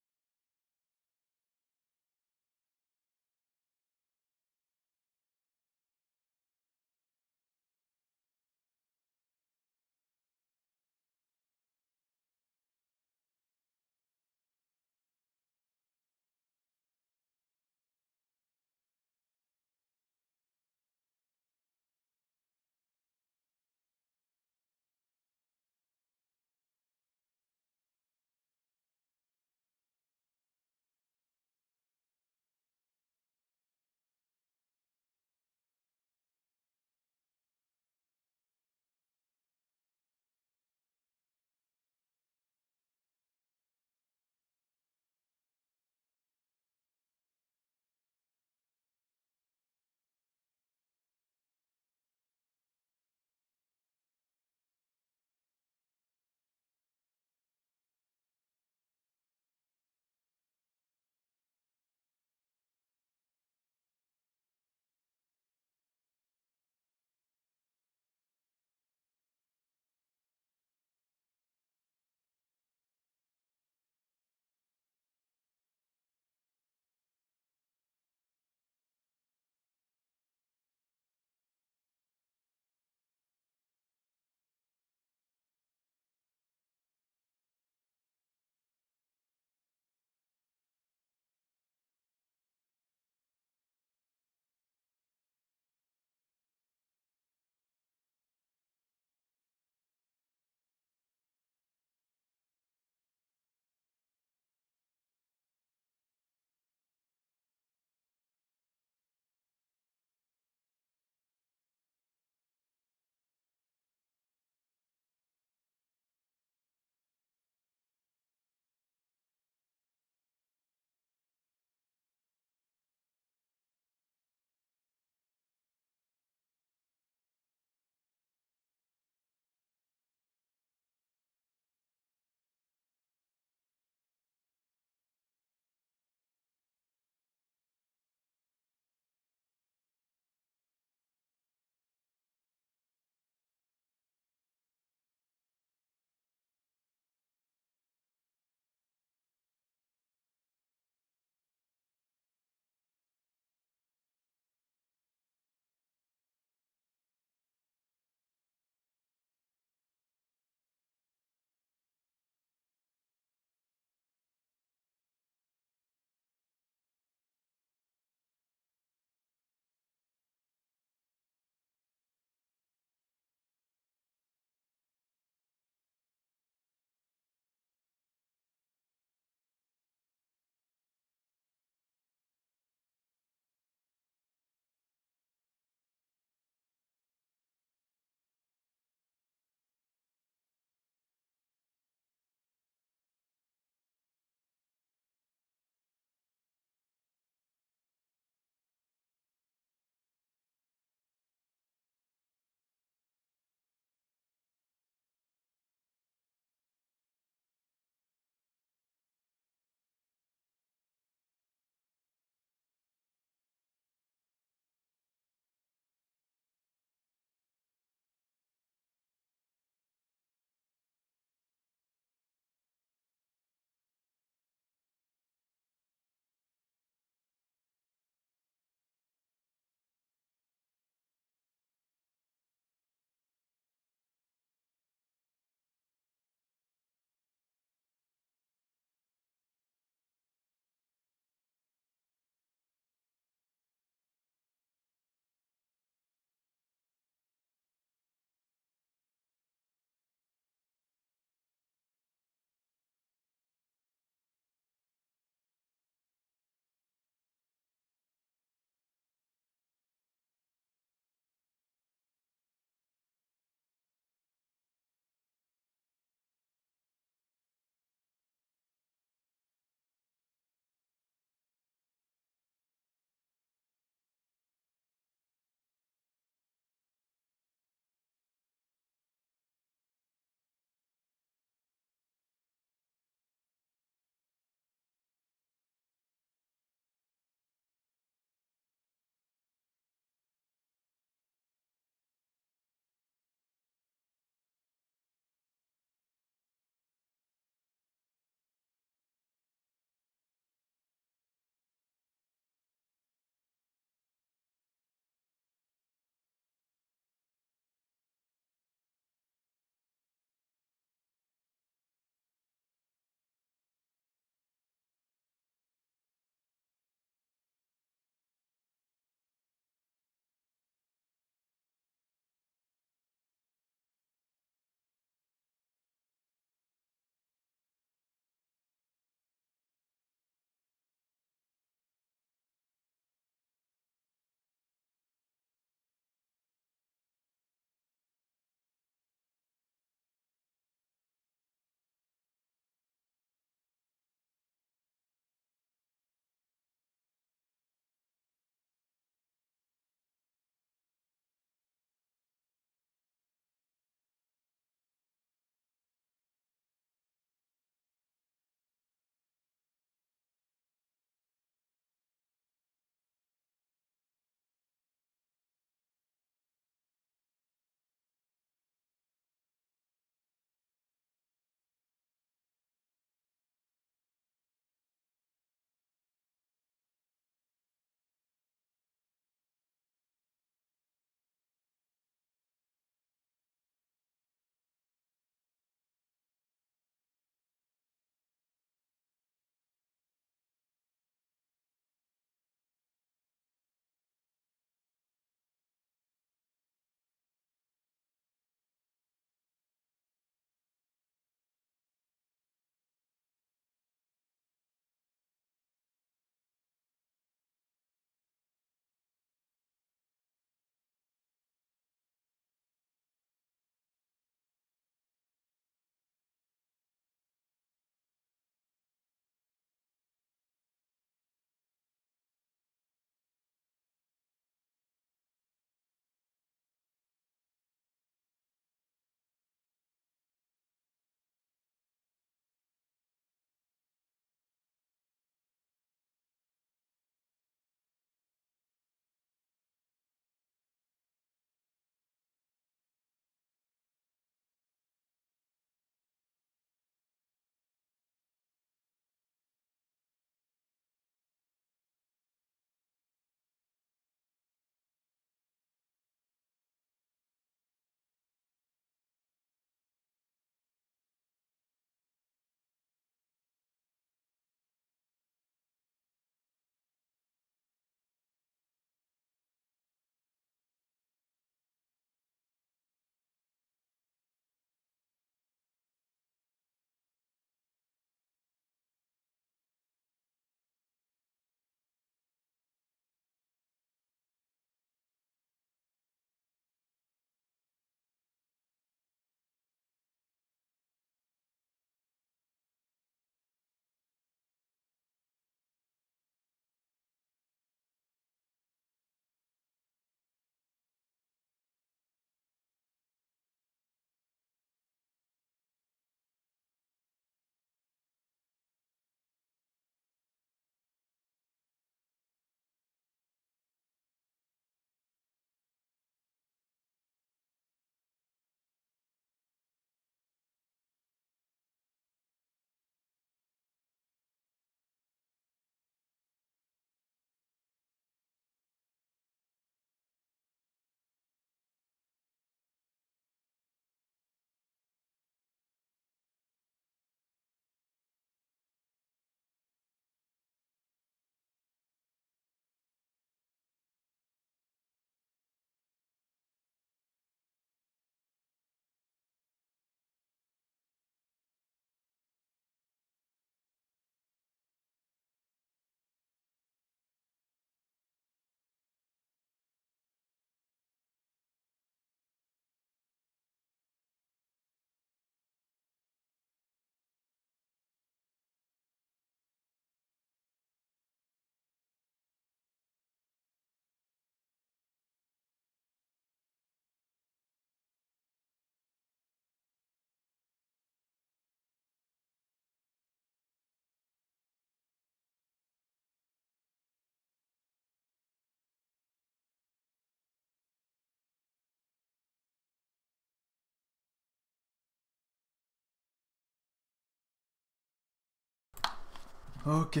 Ok,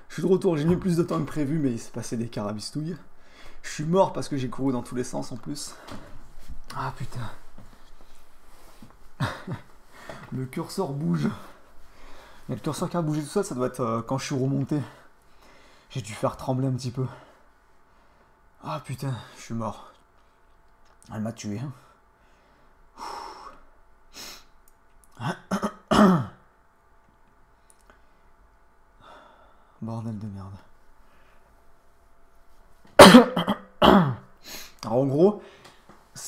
je suis de retour, j'ai mis plus de temps que prévu, mais il s'est passé des carabistouilles. Je suis mort parce que j'ai couru dans tous les sens en plus. Ah putain. Le curseur bouge. Et le curseur qui a bougé tout ça, ça doit être quand je suis remonté. J'ai dû faire trembler un petit peu. Ah putain, je suis mort. Elle m'a tué. Bordel de merde. Alors en gros,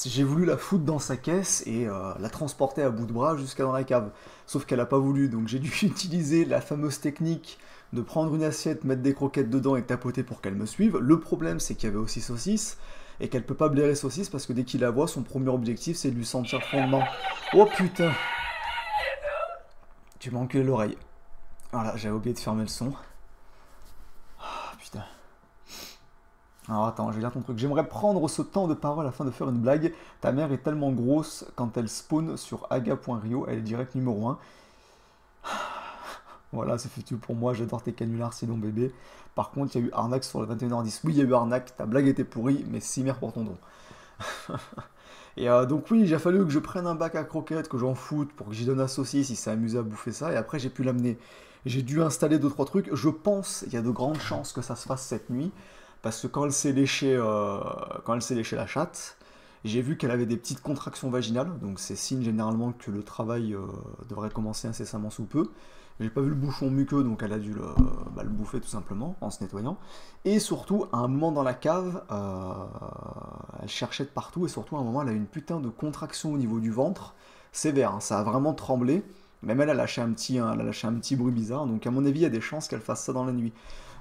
j'ai voulu la foutre dans sa caisse et la transporter à bout de bras jusqu'à dans la cave. Sauf qu'elle a pas voulu, donc j'ai dû utiliser la fameuse technique de prendre une assiette, mettre des croquettes dedans et tapoter pour qu'elle me suive. Le problème, c'est qu'il y avait aussi saucisse et qu'elle peut pas blairer saucisse parce que dès qu'il la voit, son premier objectif, c'est de lui sentir fondement. Oh putain! Tu m'as enculé l'oreille. Voilà, j'avais oublié de fermer le son. Ah putain. Alors attends, je vais lire ton truc. J'aimerais prendre ce temps de parole afin de faire une blague. Ta mère est tellement grosse quand elle spawn sur aga.rio, elle est direct numéro 1. Voilà, c'est foutu pour moi, j'adore tes canulars, sinon bébé. Par contre, il y a eu arnaque sur le 21h10. Oui, il y a eu arnaque, ta blague était pourrie, mais si mère pour ton don. Et donc oui, il a fallu que je prenne un bac à croquettes, que j'en foute, pour que j'y donne à saucisse, il s'est amusé à bouffer ça, et après j'ai pu l'amener. J'ai dû installer 2-3 trucs, je pense, il y a de grandes chances que ça se fasse cette nuit, parce que quand elle s'est léché la chatte, j'ai vu qu'elle avait des petites contractions vaginales, donc c'est signe généralement que le travail devrait commencer incessamment sous peu. J'ai pas vu le bouchon muqueux, donc elle a dû le bouffer tout simplement en se nettoyant. Et surtout, à un moment dans la cave, elle cherchait de partout, et surtout à un moment, elle a eu une putain de contraction au niveau du ventre, sévère, hein, ça a vraiment tremblé. Même elle a lâché elle a lâché un petit bruit bizarre, donc à mon avis, il y a des chances qu'elle fasse ça dans la nuit.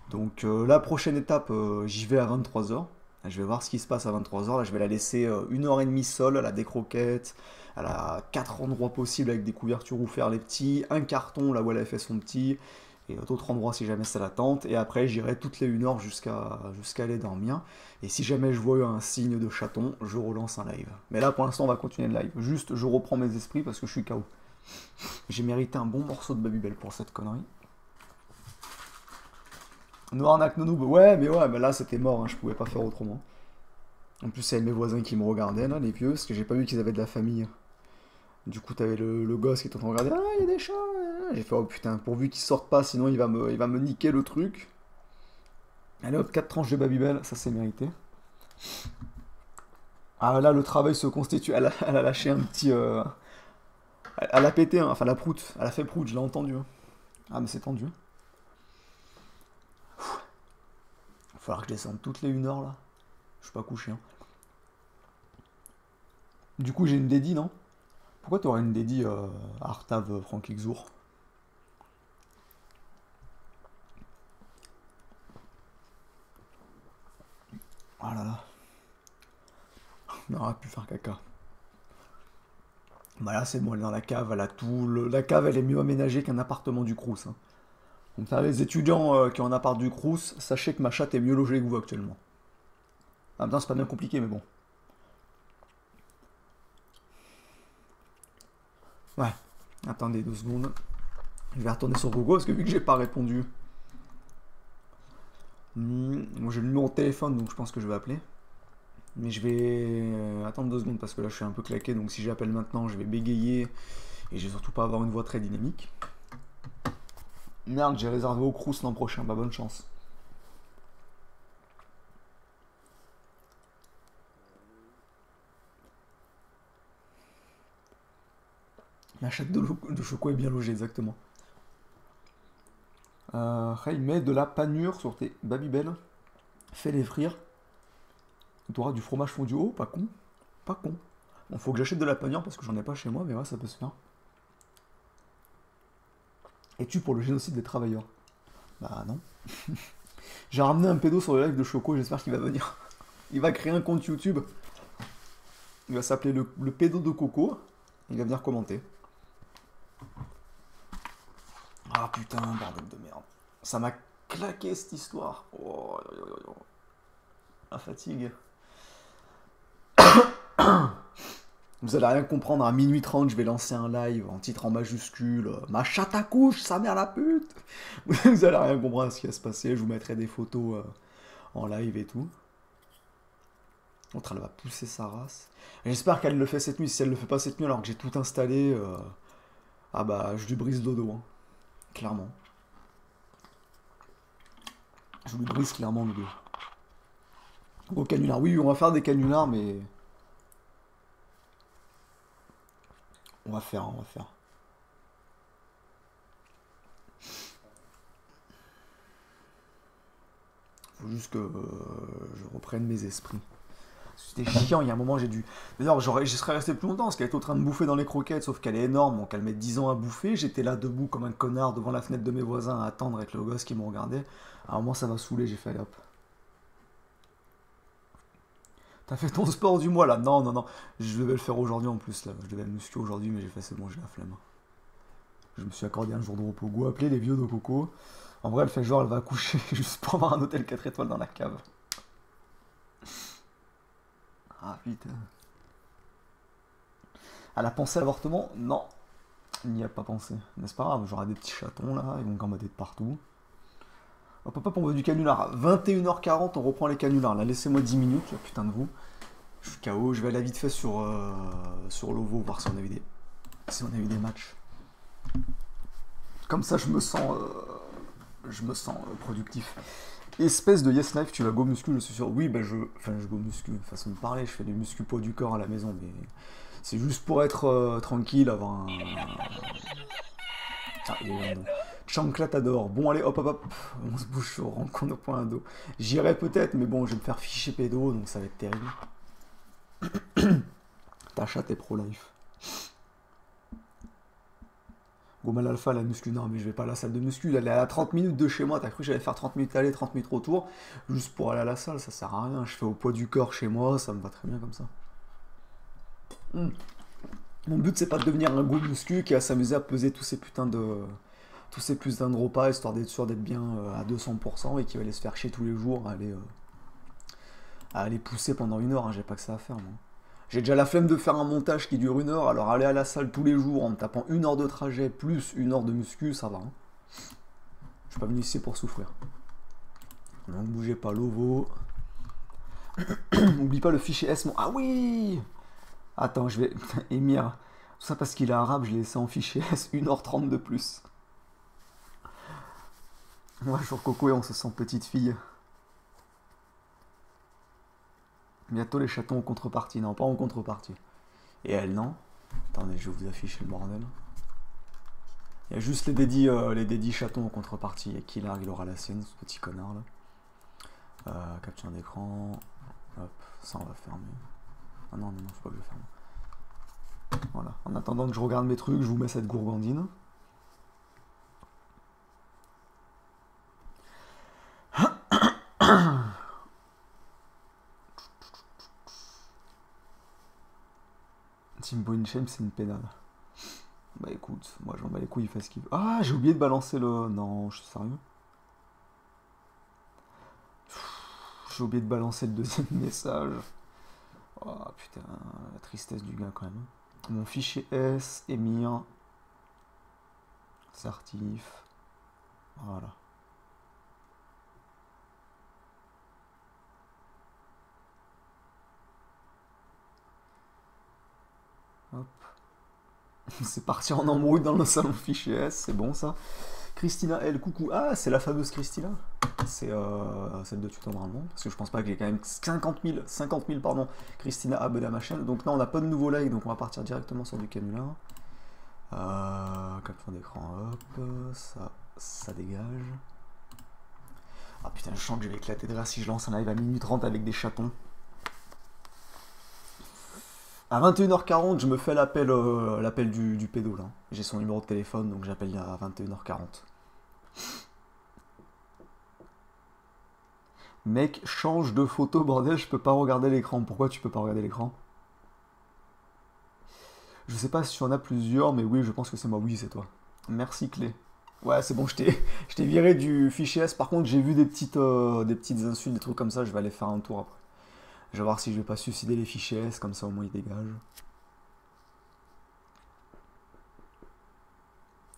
Donc la prochaine étape, j'y vais à 23h. Je vais voir ce qui se passe à 23h. Là, je vais la laisser 1h30 seule. Elle a des croquettes. Elle a 4 endroits possibles avec des couvertures où faire les petits. Un carton là où elle a fait son petit. Et d'autres endroits si jamais ça la tente. Et après, j'irai toutes les 1 heure jusqu'à aller dormir. Et si jamais je vois un signe de chaton, je relance un live. Mais là, pour l'instant, on va continuer le live. Juste, je reprends mes esprits parce que je suis KO. J'ai mérité un bon morceau de Babybel pour cette connerie. No arnaque, no noob. Ouais, mais là c'était mort, hein, je pouvais pas faire autrement. En plus, il y avait mes voisins qui me regardaient, là, les vieux, parce que j'ai pas vu qu'ils avaient de la famille. Du coup, t'avais le gosse qui était en train de regarder. Ah, il y a des chats. J'ai fait, oh putain, pourvu qu'ils sortent pas, sinon il va me niquer le truc. Allez hop, 4 tranches de Babybel, ça c'est mérité. Ah là, le travail se constitue. Elle a lâché un petit. Elle a pété, hein, enfin la proute. Elle a fait proute, je l'ai entendu, hein. Ah, mais c'est tendu. Il va falloir que je descende toutes les 1 heure là. Je suis pas couché, hein. Du coup, j'ai une dédie, non? Pourquoi t'aurais une dédie à Artav Franck Xour? Oh là là, on aurait pu faire caca. Bah là, c'est bon, elle est dans la cave, elle a tout. La cave, elle est mieux aménagée qu'un appartement du Crous, hein. Donc, ça, les étudiants qui ont un appart du Crous, sachez que ma chatte est mieux logée que vous actuellement. En même temps, c'est pas bien compliqué, mais bon. Ouais, attendez 2 secondes. Je vais retourner sur Google parce que vu que j'ai pas répondu. Moi j'ai le numéro de téléphone donc je pense que je vais appeler. Mais je vais attendre 2 secondes parce que là je suis un peu claqué donc si j'appelle maintenant je vais bégayer et je vais surtout pas avoir une voix très dynamique. Merde, j'ai réservé au Crous l'an prochain, bah bonne chance. La chatte de Choco est bien logée, exactement. Ray, mets de la panure sur tes Babybel. Fais-les frire. Tu auras du fromage fondu. Oh, pas con. Pas con. Bon, faut que j'achète de la panure parce que j'en ai pas chez moi, mais ouais, ça peut se faire. Es-tu pour le génocide des travailleurs? Bah non. J'ai ramené un pédo sur le live de Choco, j'espère qu'il va venir. Il va créer un compte YouTube. Il va s'appeler le pédo de Coco. Il va venir commenter. Ah putain, bordel de merde. Ça m'a claqué cette histoire. Oh, la fatigue. Vous allez rien comprendre, à minuit 30, je vais lancer un live en titre en majuscule, ma chatte à couche, sa mère la pute. Vous allez rien comprendre à ce qui va se passer, je vous mettrai des photos en live et tout. L'autre, elle va pousser sa race. J'espère qu'elle le fait cette nuit. Si elle le fait pas cette nuit alors que j'ai tout installé, ah bah je lui brise dodo, hein. Clairement. Je lui brise clairement le dos. Gros canular. Oui, on va faire des canulars, mais... On va faire, on va faire. Faut juste que je reprenne mes esprits. C'était chiant, il y a un moment j'ai dû... D'ailleurs, j'y serais resté plus longtemps parce qu'elle était en train de bouffer dans les croquettes, sauf qu'elle est énorme, donc elle met 10 ans à bouffer. J'étais là debout comme un connard devant la fenêtre de mes voisins à attendre avec le gosse qui me regardait. À un moment ça m'a saoulé, j'ai fait allez, hop. T'as fait ton sport du mois là? Non, non, non. Je devais le faire aujourd'hui en plus là. Je devais le muscu aujourd'hui, mais j'ai fait c'est bon, j'ai la flemme. Je me suis accordé un jour de repos. Go appeler les vieux de Coco. En vrai, elle fait genre, elle va accoucher juste pour avoir un hôtel 4 étoiles dans la cave. Ah putain. Elle a pensé à l'avortement? Non, il n'y a pas pensé. Mais c'est pas grave, j'aurai des petits chatons là, ils vont gambader de partout. Hop hop hop, on veut du canular. 21h40, on reprend les canulars. Là, laissez-moi 10 minutes, là, putain de vous. Je suis KO, je vais aller vite fait sur l'OVO, voir si on a eu des matchs. Comme ça, je me sens productif. Espèce de yes life, tu vas go muscu, je suis sûr. Oui, bah je go muscu, façon de parler, je fais du muscu poids du corps à la maison, mais c'est juste pour être tranquille, avoir un... Ah, il est là, non. Chancla t'adore. Bon, allez, hop, hop, hop. On se bouge sur rencontre au point d'eau. J'irai peut-être, mais bon, je vais me faire ficher pédo, donc ça va être terrible. Ta chatte est pro-life. Gomal Alpha, la muscu, non, mais je vais pas à la salle de muscu. Elle est à 30 minutes de chez moi. T'as cru que j'allais faire 30 minutes aller, 30 minutes retour, juste pour aller à la salle? Ça sert à rien. Je fais au poids du corps chez moi, ça me va très bien comme ça. Mon but, c'est pas de devenir un gros muscu qui va s'amuser à peser tous ces putains de repas, histoire d'être sûr d'être bien à 200% et qui va aller se faire chier tous les jours à aller pousser pendant 1 heure, hein. J'ai pas que ça à faire, moi. J'ai déjà la flemme de faire un montage qui dure 1 heure, alors aller à la salle tous les jours en me tapant 1 heure de trajet plus 1 heure de muscu, ça va, hein. Je suis pas venu ici pour souffrir. Donc bougez pas, l'OVO. N'oublie pas le fichier S. Ah oui! Attends, je vais... Émir, tout ça parce qu'il est arabe, je l'ai laissé en fichier S 1h30 de plus. Moi, jour Coco et on se sent petite fille. Bientôt les chatons en contrepartie. Non, pas en contrepartie. Et elle, non. Attendez, je vais vous afficher le bordel. Il y a juste les dédits chatons en contrepartie. Et Killer, il aura la sienne, ce petit connard là. Capture d'écran. Hop, ça on va fermer. Ah non, non, non, faut pas que je ferme. Voilà. En attendant que je regarde mes trucs, je vous mets cette gourgandine. Team Point Shame, c'est une pénale. Bah écoute, moi j'en bats les couilles, il fait ce qu'il veut. Ah, j'ai oublié de balancer le... Non, je suis sérieux. J'ai oublié de balancer le deuxième message. Oh putain, la tristesse du gars quand même. Mon fichier S, Emir. Certif. Voilà. Hop. C'est parti en embrouille dans le salon fichier S, c'est bon ça. Christina L, coucou. Ah, c'est la fameuse Christina. C'est celle de tuto normalement. Parce que je pense pas que j'ai quand même 50 000 pardon, Christina abonnée à ma chaîne. Donc non, on n'a pas de nouveau like, donc on va partir directement sur du canular. Capture d'écran, hop. Ça dégage. Ah putain, je sens que je vais éclater de rire si je lance un live à minuit 30 avec des chatons. À 21h40, je me fais l'appel du pédo là. J'ai son numéro de téléphone, donc j'appelle à 21h40. Mec, change de photo, bordel, je peux pas regarder l'écran. Pourquoi tu peux pas regarder l'écran? Je sais pas si tu en as plusieurs, mais oui, je pense que c'est moi. Oui, c'est toi. Merci, Clé. Ouais, c'est bon, je t'ai viré du fichier S. Par contre, j'ai vu des petites insultes, des trucs comme ça. Je vais aller faire un tour après. Je vais voir si je vais pas suicider les fichiers S, comme ça au moins ils dégagent.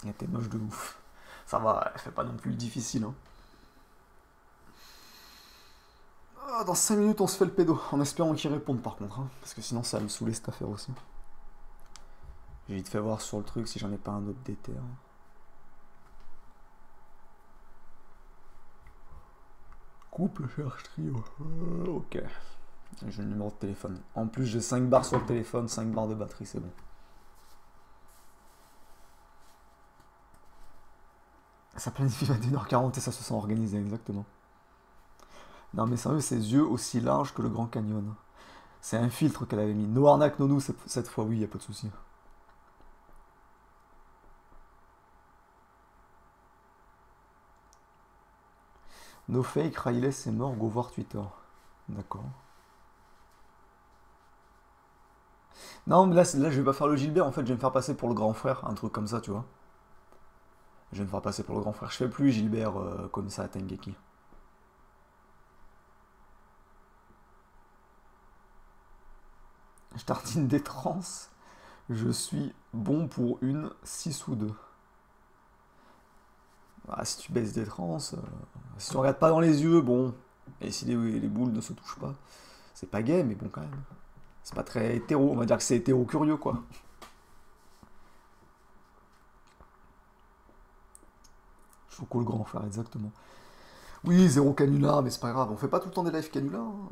Et t'es moche de ouf. Ça va, fais pas non plus le difficile. Hein. Ah, dans 5 minutes, on se fait le pédo. En espérant qu'il réponde par contre. Hein, parce que sinon, ça va me saouler cette affaire aussi. J'ai vite fait voir sur le truc si j'en ai pas un autre déter. Couple cherche trio. Ok. J'ai le numéro de téléphone. En plus, j'ai 5 barres sur le téléphone, 5 barres de batterie, c'est bon. Ça planifie 21h40 et ça se sent organisé, exactement. Non mais sérieux, ses yeux aussi larges que le Grand Canyon. C'est un filtre qu'elle avait mis. No arnaque, no nous, cette fois, oui, y a pas de souci. No fake, Riley est mort, go voir Twitter. D'accord. Non, mais là, je vais pas faire le Gilbert, en fait, je vais me faire passer pour le grand frère, un truc comme ça, tu vois. Je vais me faire passer pour le grand frère. Je fais plus Gilbert comme ça à Tengeki. Je tartine des trans. Je suis bon pour une 6 ou 2. Ah, si tu baisses des trans, si tu regardes pas dans les yeux, bon. Et si les boules ne se touchent pas, c'est pas gay, mais bon, quand même. C'est pas très hétéro, on va dire que c'est hétéro curieux, quoi. Choco le grand frère, exactement. Oui, zéro canular, mais c'est pas grave, on fait pas tout le temps des lives canular. Hein.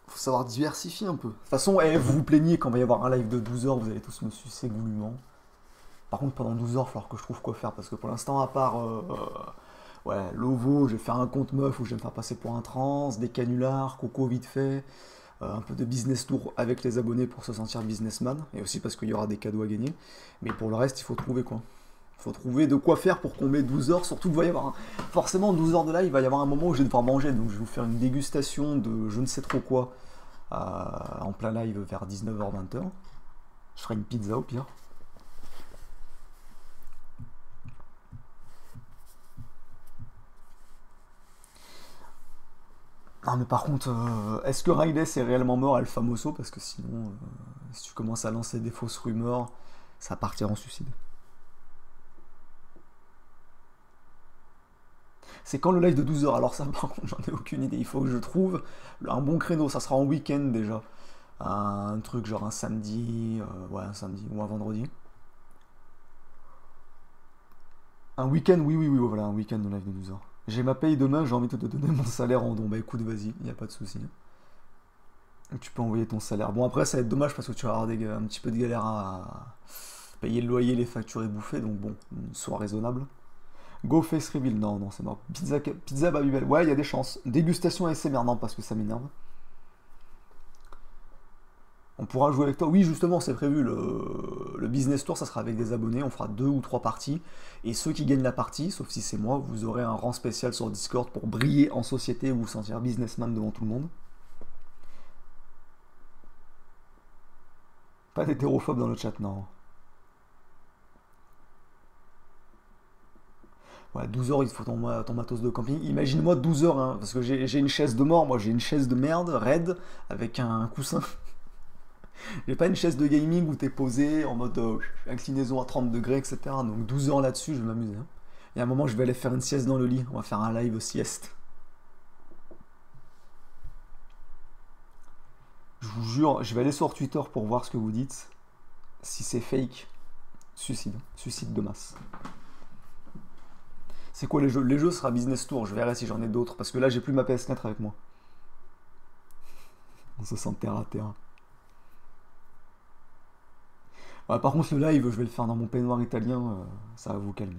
Faut savoir diversifier un peu. De toute façon, vous vous plaignez quand il va y avoir un live de 12 heures, vous allez tous me sucer goulûment. Par contre, pendant 12 heures, il va falloir que je trouve quoi faire, parce que pour l'instant, à part ouais, Lovo, je vais faire un compte meuf où je vais me faire passer pour un trans, des canulars, Coco vite fait, un peu de business tour avec les abonnés pour se sentir businessman, et aussi parce qu'il y aura des cadeaux à gagner. Mais pour le reste, il faut trouver quoi. Il faut trouver de quoi faire pour combler 12 heures, surtout qu'il va y avoir forcément 12 heures de live, il va y avoir un moment où je vais devoir manger, donc je vais vous faire une dégustation de je ne sais trop quoi en plein live vers 19h-20h. Je ferai une pizza au pire. Non mais par contre, est-ce que Riley est réellement mort Alpha Mosso? Parce que sinon, si tu commences à lancer des fausses rumeurs, ça va partir en suicide. C'est quand le live de 12 heures? Alors ça par contre j'en ai aucune idée, il faut que je trouve un bon créneau, ça sera en week-end déjà. Un truc genre un samedi, ouais un samedi ou un vendredi. Un week-end, oui, oui, oui, voilà, un week-end de live de 12 heures. J'ai ma paye demain, j'ai envie de te donner mon salaire en don. Bah écoute, vas-y, y a pas de souci. Tu peux envoyer ton salaire. Bon, après, ça va être dommage parce que tu vas avoir un petit peu de galère à payer le loyer, les factures et bouffer. Donc bon, sois raisonnable. Go face reveal, non, non, c'est mort. Pizza Babybel, ouais, il y a des chances. Dégustation ASMR, non, parce que ça m'énerve. On pourra jouer avec toi. Oui, justement, c'est prévu. Le business tour, ça sera avec des abonnés. On fera 2 ou 3 parties. Et ceux qui gagnent la partie, sauf si c'est moi, vous aurez un rang spécial sur Discord pour briller en société ou vous sentir businessman devant tout le monde. Pas d'hétérophobe dans le chat, non. Ouais, 12 heures, il te faut ton matos de camping. Imagine-moi 12 heures, hein, parce que j'ai une chaise de mort, moi j'ai une chaise de merde, raide, avec un coussin. J'ai pas une chaise de gaming où t'es posé en mode inclinaison à 30 degrés, etc. Donc 12 heures là-dessus, je vais m'amuser. Hein. Et à un moment, je vais aller faire une sieste dans le lit. On va faire un live sieste. Je vous jure, je vais aller sur Twitter pour voir ce que vous dites. Si c'est fake, suicide. Suicide de masse. C'est quoi les jeux? Les jeux sera Business Tour. Je verrai si j'en ai d'autres. Parce que là, j'ai plus ma PS4 avec moi. On se sent terre à terre. Ouais, par contre, le live, je vais le faire dans mon peignoir italien. Ça va vous calmer.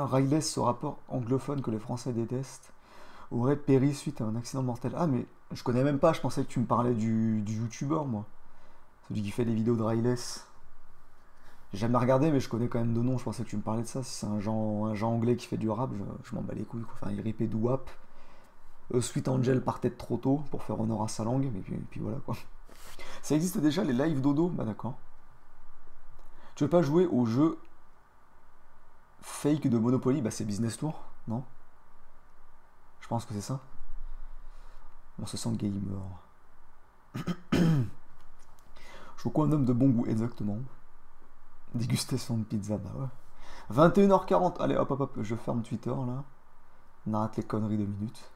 Riley, ce rapport anglophone que les Français détestent, aurait péri suite à un accident mortel. Ah, mais je connais même pas, je pensais que tu me parlais du youtubeur, moi. Celui qui fait des vidéos de Riley. J'ai jamais regardé, mais je connais quand même de nom, je pensais que tu me parlais de ça. Si c'est un genre anglais qui fait du rap, je m'en bats les couilles. Quoi. Enfin, il ripait du WAP. Sweet Angel partait de trop tôt pour faire honneur à sa langue, mais puis voilà quoi. Ça existe déjà les live dodo? Bah d'accord. Tu veux pas jouer au jeu Fake de Monopoly, bah c'est Business Tour, non? Je pense que c'est ça. On se sent gamer. Je vois un homme de bon goût, exactement. Dégustation de pizza, bah ouais. 21h40, allez hop hop hop, je ferme Twitter là. On arrête les conneries 2 minutes.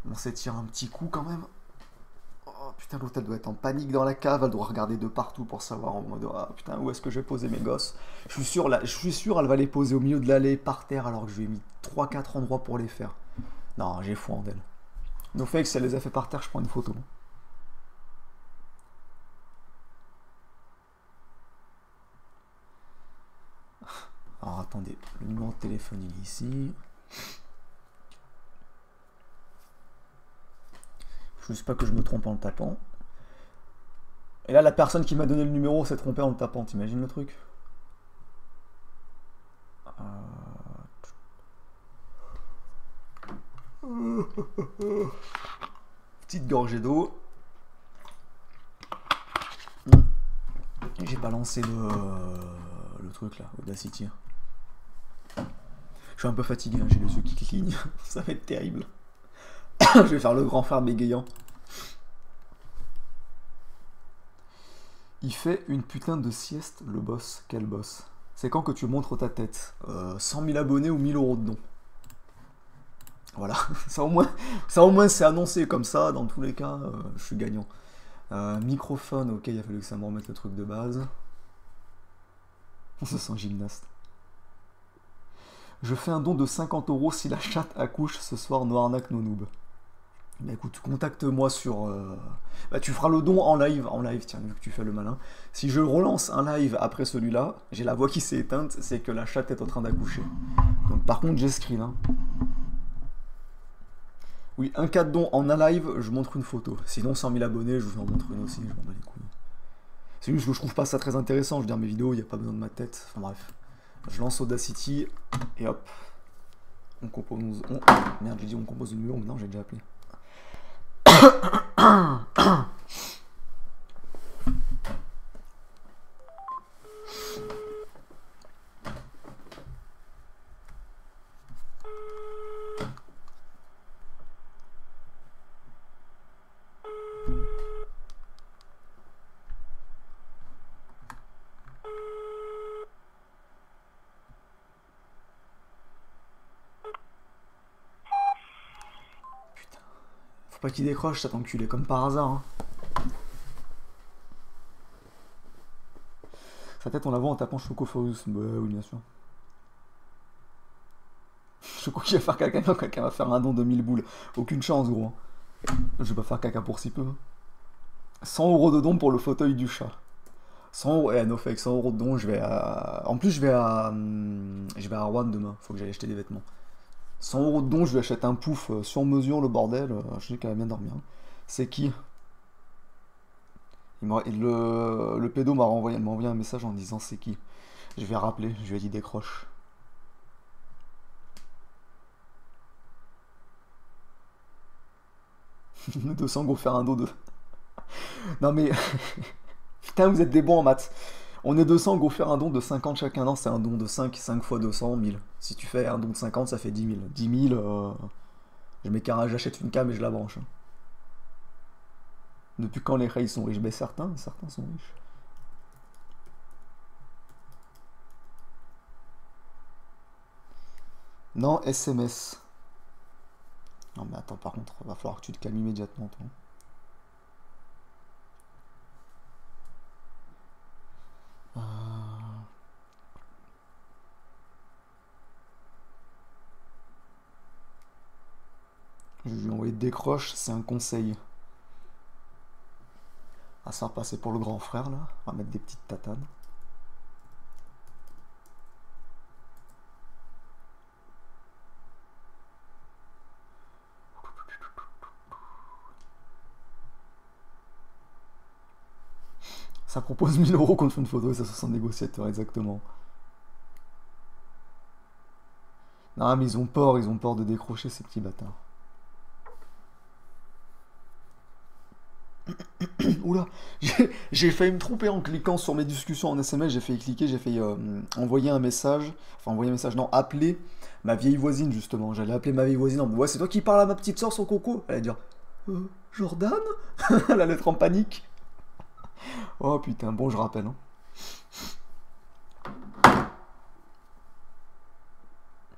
On s'étire un petit coup quand même. Oh putain, l'hôtel doit être en panique dans la cave, elle doit regarder de partout pour savoir en mode ah, putain, où est-ce que je vais poser mes gosses. Je suis sûr, elle va les poser au milieu de l'allée par terre alors que je lui ai mis 3-4 endroits pour les faire. Non, j'ai foi en elle. No fake, si elle les a fait par terre, je prends une photo. Alors attendez, le numéro de téléphone il est ici. Je sais pas que je me trompe en le tapant. Et là, la personne qui m'a donné le numéro s'est trompée en le tapant, t'imagines le truc? Petite gorgée d'eau. J'ai balancé le truc là, Audacity. Je suis un peu fatigué, hein, j'ai les yeux qui clignent. Ça va être terrible. Je vais faire le grand frère bégayant. Il fait une putain de sieste, le boss. Quel boss? C'est quand que tu montres ta tête 100 000 abonnés ou 1000 euros de dons. Voilà, ça au moins c'est annoncé comme ça, dans tous les cas, je suis gagnant. Microphone, ok, il a fallu que ça me remette le truc de base. On se sent gymnaste. Je fais un don de 50 euros si la chatte accouche ce soir, no arnaque, no noob. Bah écoute, contacte-moi sur... Bah tu feras le don en live, tiens, vu que tu fais le malin. Si je relance un live après celui-là, j'ai la voix qui s'est éteinte, c'est que la chatte est en train d'accoucher. Donc par contre j'ai screen, hein. Oui, un cas de don en un live, je montre une photo. Sinon 100 000 abonnés, je vous en montre une aussi, je m'en bats les couilles. C'est juste que je trouve pas ça très intéressant, je veux dire mes vidéos, il n'y a pas besoin de ma tête, enfin bref. Je lance Audacity, et hop. On compose... Merde, j'ai dit on compose le numéro, mais non, j'ai déjà appelé. Faut pas qu'il décroche cet enculé, comme par hasard. Hein. Sa tête on la voit en tapant Chocoforus. Bah oui bien sûr. Je crois qu'il va faire caca quand quelqu'un va faire un don de 1000 boules. Aucune chance gros. Je vais pas faire caca pour si peu. 100 euros de don pour le fauteuil du chat. 100 euros, no fake, 100 euros de don, je vais à... En plus je vais à Rouen demain, faut que j'aille acheter des vêtements. 100 euros de don, je lui achète un pouf sur mesure, le bordel, je sais qu'elle va bien dormir. C'est qui? Le pédo m'a envoyé un message en disant c'est qui. Je vais rappeler, je lui ai dit décroche. Nous 200 go faire un dos de... Non mais... Putain vous êtes des bons en maths. On est 200 go faire un don de 50 chacun. Non c'est un don de 5 fois 200, 1000. Si tu fais un don de 50 ça fait 10 000. 10 000, j'achète une cam et je la branche. Depuis quand les rails sont riches? Ben certains sont riches. Non, SMS. Non mais attends, par contre, va falloir que tu te calmes immédiatement, toi. Je lui ai envoyé décroche, c'est un conseil. On va se faire passer pour le grand frère là. On va mettre des petites tatanes. Ça propose 1000 euros contre une photo et ça se sent négociateur, exactement. Non mais ils ont peur de décrocher ces petits bâtards. Oula, j'ai failli me tromper en cliquant sur mes discussions en SMS, j'ai fait cliquer, j'ai fait envoyer un message, enfin envoyer un message, non, appeler ma vieille voisine justement. J'allais appeler ma vieille voisine en mode, ouais, c'est toi qui parles à ma petite soeur sur Coco. Elle allait dire, Jordan. Elle allait être en panique. Oh putain, bon, je rappelle. Hein.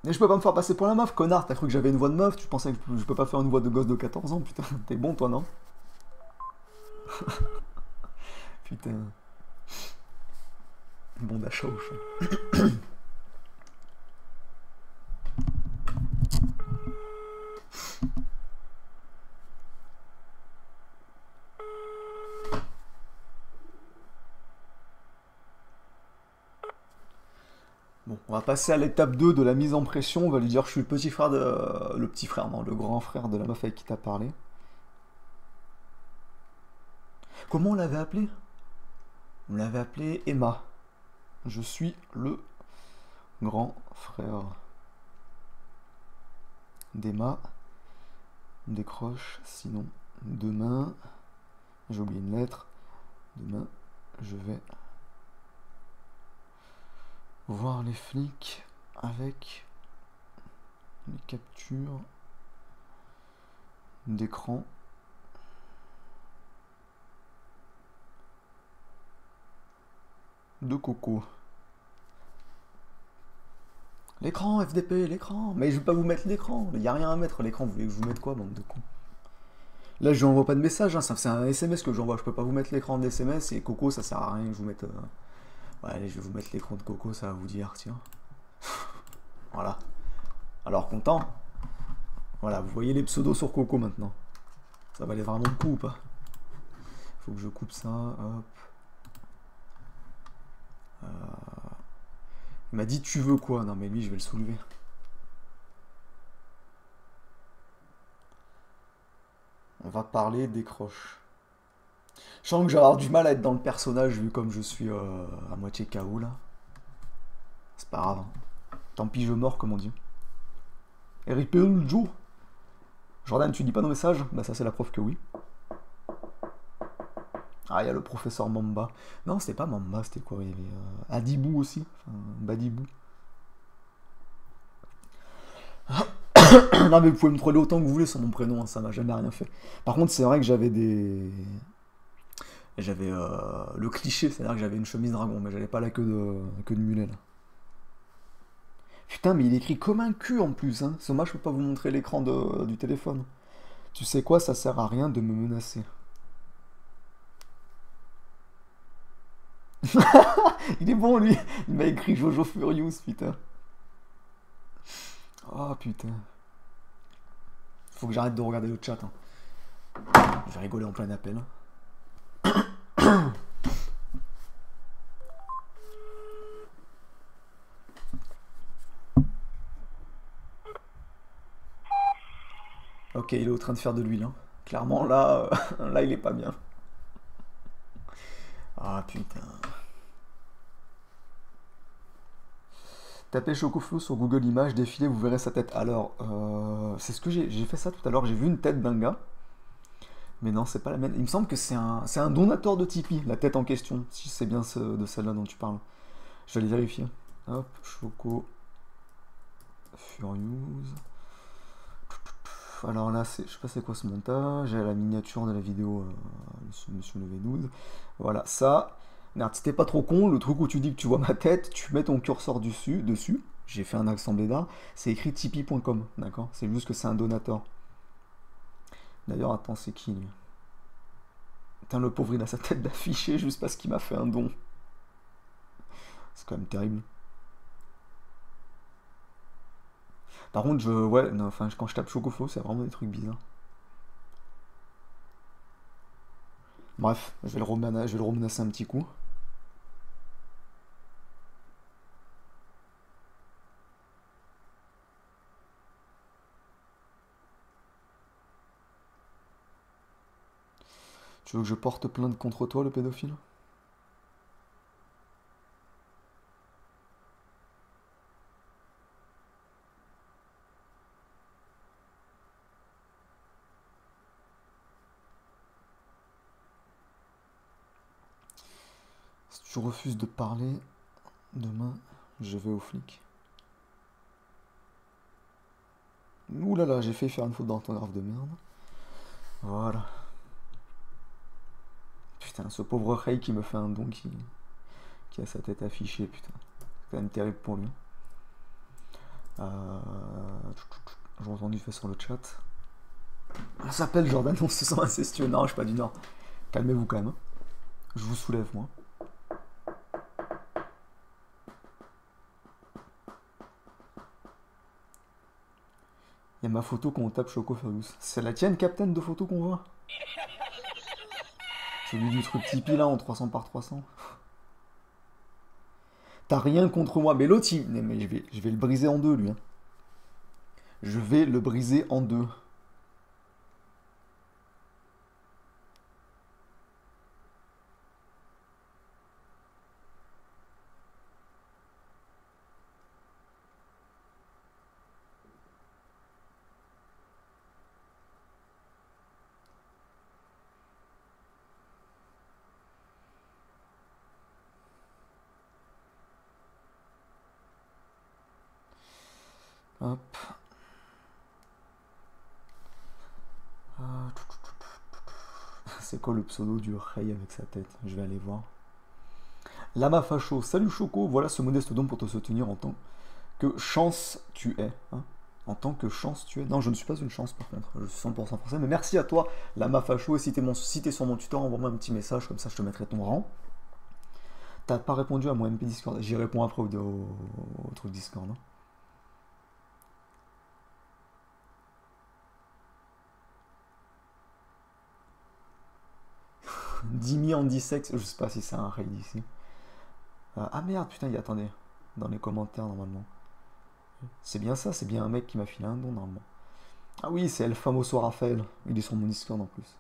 Mais je peux pas me faire passer pour la meuf, connard. T'as cru que j'avais une voix de meuf? Tu pensais que je peux pas faire une voix de gosse de 14 ans? Putain, t'es bon toi, non? Putain. Bon d'achat au chat. Bon, on va passer à l'étape 2 de la mise en pression. On va lui dire que je suis le petit frère de... Le petit frère, non, le grand frère de la meuf avec qui t'as parlé. Comment on l'avait appelé? On l'avait appelé Emma. Je suis le grand frère d'Emma. Décroche, sinon demain... J'ai oublié une lettre. Demain, je vais voir les flics avec les captures d'écran de Coco. L'écran, FDP, l'écran. Mais je vais pas vous mettre l'écran. Il n'y a rien à mettre, l'écran. Vous voulez que je vous mette quoi, bande de cons? Là, je n'envoie pas de message. Hein. C'est un SMS que j'envoie. Je peux pas vous mettre l'écran de SMS. Et Coco, ça sert à rien que je vous mette... Ouais, allez, je vais vous mettre l'écran de Coco. Ça va vous dire, tiens. Voilà. Alors, content? Voilà, vous voyez les pseudos sur Coco maintenant. Ça valait vraiment le coup ou pas? Faut que je coupe ça. Hop. Il m'a dit tu veux quoi? Non mais lui je vais le soulever. On va parler décroche. Je sens que je vais avoir du mal à être dans le personnage vu comme je suis à moitié KO là. C'est pas grave. Hein. Tant pis je meurs comme on dit. RIP le Joe. Jordan tu dis pas nos messages? Bah ça c'est la preuve que oui. Ah il y a le professeur Mamba. Non c'était pas Mamba, c'était quoi? Il y avait Adibou aussi. Enfin, Badibou. Non mais vous pouvez me troller autant que vous voulez sur mon prénom, hein, ça m'a jamais rien fait. Par contre c'est vrai que j'avais des... J'avais le cliché, c'est-à-dire que j'avais une chemise dragon, mais j'avais pas la queue de mulet là. Putain mais il écrit comme un cul en plus, hein. C'est dommage je peux pas vous montrer l'écran du téléphone. Tu sais quoi, ça sert à rien de me menacer. Il est bon lui, il m'a écrit Jojo Furious putain. Oh putain. Faut que j'arrête de regarder le chat. Hein. Je vais rigoler en plein appel. Ok, il est en train de faire de l'huile. Hein. Clairement, là, là, il est pas bien. Ah putain. Tapez Chocoflo sur Google Images, défilez, vous verrez sa tête. Alors, c'est ce que j'ai fait ça tout à l'heure. J'ai vu une tête d'un gars. Mais non, c'est pas la mienne. Il me semble que c'est un donateur de Tipeee, la tête en question. Si c'est bien de celle-là dont tu parles. Je vais aller vérifier. Hop, Choco. Furious. Alors là, je sais pas c'est quoi ce montage. J'ai la miniature de la vidéo Monsieur Levé 12. Voilà, ça. Merde, c'était pas trop con. Le truc où tu dis que tu vois ma tête, tu mets ton curseur dessus. J'ai fait un accent blédard. C'est écrit tipeee.com, d'accord? C'est juste que c'est un donateur. D'ailleurs, attends, c'est qui lui? Putain, le pauvre, il a sa tête d'affiché juste parce qu'il m'a fait un don. C'est quand même terrible. Par contre, ouais, non, enfin, quand je tape Chocoflo, c'est vraiment des trucs bizarres. Bref, je vais le remenacer un petit coup. Tu veux que je porte plainte contre toi, le pédophile? Tu refuses de parler. Demain, je vais au flic. Ouh là là, j'ai failli faire une faute d'orthographe de merde. Voilà. Putain, ce pauvre Ray qui me fait un don qui a sa tête affichée, putain. C'est quand même terrible pour lui. J'ai entendu fait sur le chat. On s'appelle Jordan, on se sent incestueux. Non, je suis pas du Nord. Calmez-vous quand même. Hein. Je vous soulève, moi. Il y a ma photo quand on tape Choco Furious. C'est la tienne, Captain, de photo qu'on voit? Celui du truc Tipeee là en 300 par 300. T'as rien contre moi. Mais l'autre, mais je vais le briser en deux, lui. Hein. Je vais le briser en deux. Hop. C'est quoi le pseudo du Ray avec sa tête? Je vais aller voir. Lama Facho, salut Choco, voilà ce modeste don pour te soutenir en tant que chance tu es. Hein, en tant que chance tu es. Non, je ne suis pas une chance par contre, je suis 100% français, mais merci à toi, Lama Facho, et si t'es sur mon tuteur, envoie-moi un petit message, comme ça je te mettrai ton rang. T'as pas répondu à mon MP Discord, j'y réponds après au truc Discord. Hein. Dimi en 10 sexe, je sais pas si c'est un raid ici. Ah merde, putain, attendez, dans les commentaires normalement. C'est bien ça, c'est bien un mec qui m'a filé un don normalement. Ah oui, c'est El Famoso Raphaël, il est sur mon Discord en plus.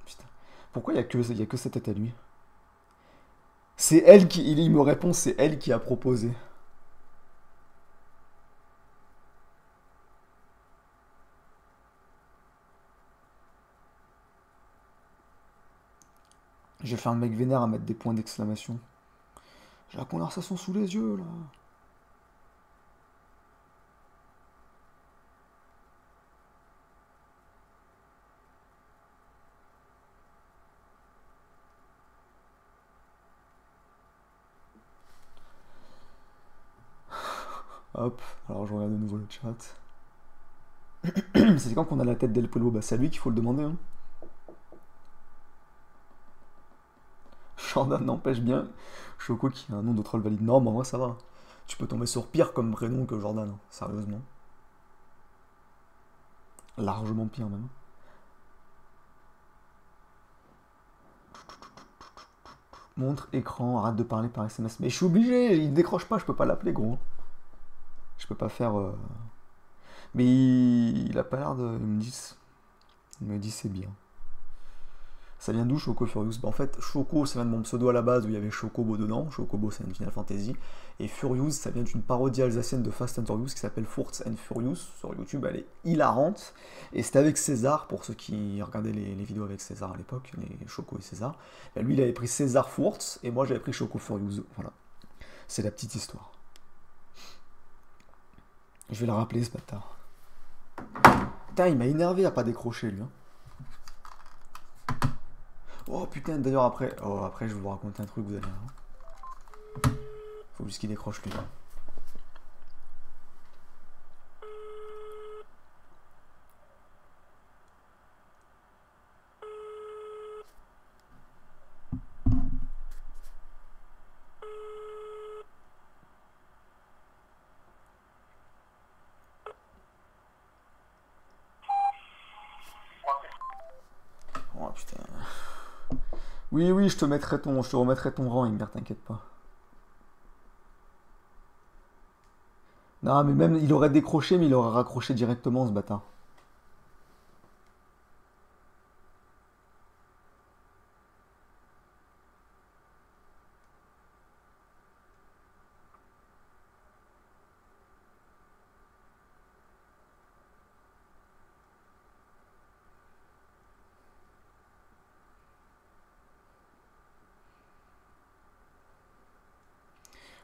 Putain, pourquoi il y a que sa tête à lui? C'est elle qui, il me répond, c'est elle qui a proposé. J'ai fait un mec vénère à mettre des points d'exclamation. J'ai la conversation sous les yeux là. Hop, alors je regarde de nouveau le chat. C'est quand qu'on a la tête d'El Polvo? Bah c'est à lui qu'il faut le demander. Hein. Jordan n'empêche bien. Choco qui a un nom de troll valide. Non, mais en vrai ça va. Tu peux tomber sur pire comme prénom que Jordan, hein. Sérieusement. Largement pire même. Montre écran, arrête de parler par SMS. Mais je suis obligé, il décroche pas, je peux pas l'appeler gros. Je peux pas faire... Mais il a pas l'air de... Il me dit c'est bien. Ça vient d'où Choco Furious? Bah en fait, Choco ça vient de mon pseudo à la base où il y avait Chocobo dedans. Chocobo c'est une Final Fantasy. Et Furious ça vient d'une parodie alsacienne de Fast and Furious qui s'appelle Furz and Furious. Sur YouTube elle est hilarante. Et c'était avec César, pour ceux qui regardaient les vidéos avec César à l'époque, les Choco et César. Et lui il avait pris César Furz et moi j'avais pris Choco Furious. Voilà. C'est la petite histoire. Je vais le rappeler ce bâtard. Putain, il m'a énervé à pas décrocher lui. Hein. Oh putain, d'ailleurs après je vais vous raconter un truc, vous allez voir. Faut juste qu'il décroche lui. Oh putain. Oui, oui, je te remettrai ton rang, Inger, t'inquiète pas. Non, mais même, il aurait décroché, mais il aurait raccroché directement, ce bâtard.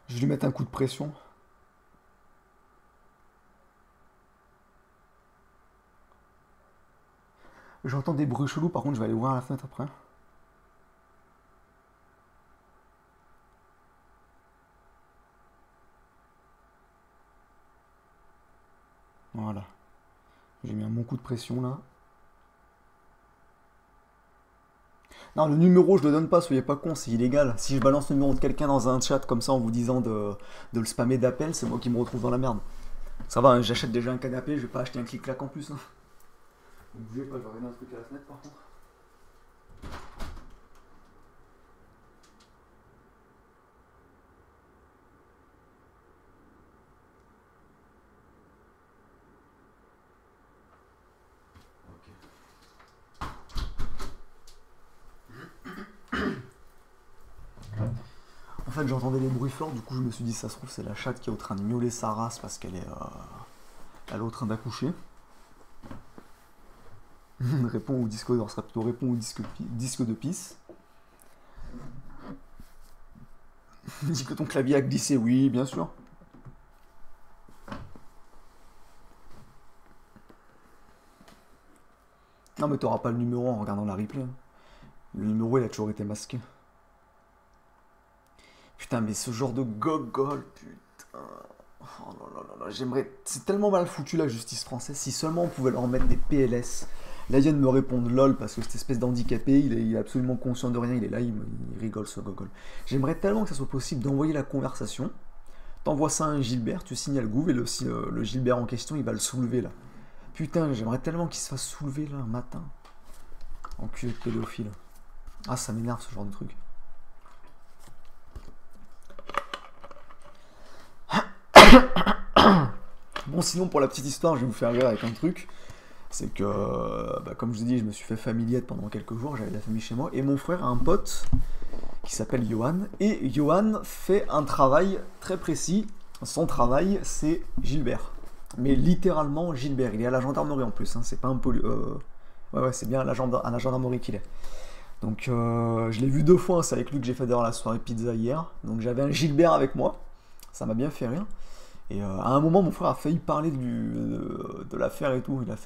Je vais lui mettre un coup de pression. J'entends des bruits chelous, par contre je vais aller ouvrir la fenêtre après. Voilà. J'ai mis un bon coup de pression là. Non, le numéro, je le donne pas, soyez pas con, c'est illégal. Si je balance le numéro de quelqu'un dans un chat comme ça en vous disant de le spammer d'appels, c'est moi qui me retrouve dans la merde. Ça va, hein, j'achète déjà un canapé, je vais pas acheter un clic-clac en plus. Hein. Ne bougez pas, je vais regarder un truc à la fenêtre par contre. En fait, j'entendais des bruits forts, du coup, je me suis dit, ça se trouve, c'est la chatte qui est en train de miauler sa race parce qu'elle est, elle est en train d'accoucher. Réponds au disque d'or, ça sera plutôt répond au disque de pisse. Dis que ton clavier a glissé, oui, bien sûr. Non, mais t'auras pas le numéro en regardant la replay. Hein. Le numéro, il a toujours été masqué. Putain, mais ce genre de gogol, putain. Oh là là là là, j'aimerais. C'est tellement mal foutu la justice française. Si seulement on pouvait leur mettre des PLS. Là, il vient de me répondre lol parce que cette espèce d'handicapé, il est absolument conscient de rien. Il est là, il rigole ce gogol. J'aimerais tellement que ça soit possible d'envoyer la conversation. T'envoies ça à un Gilbert, tu signales Gouv et le Gilbert en question, il va le soulever là. Putain, j'aimerais tellement qu'il se fasse soulever là un matin. Enculé de pédophile. Ah, ça m'énerve ce genre de truc. Bon, sinon, pour la petite histoire, je vais vous faire rire avec un truc. C'est que, bah, comme je vous ai dit, je me suis fait familiette pendant quelques jours, j'avais la famille chez moi, et mon frère a un pote qui s'appelle Johan, et Johan fait un travail très précis. Son travail, c'est Gilbert. Mais littéralement Gilbert. Il est à la gendarmerie en plus, hein. C'est pas un ouais, c'est bien à la gendarmerie qu'il est. Donc, je l'ai vu 2 fois, c'est avec lui que j'ai fait d'ailleurs la soirée pizza hier. Donc, j'avais un Gilbert avec moi, ça m'a bien fait rire. Et à un moment, mon frère a failli parler de l'affaire et tout. Il a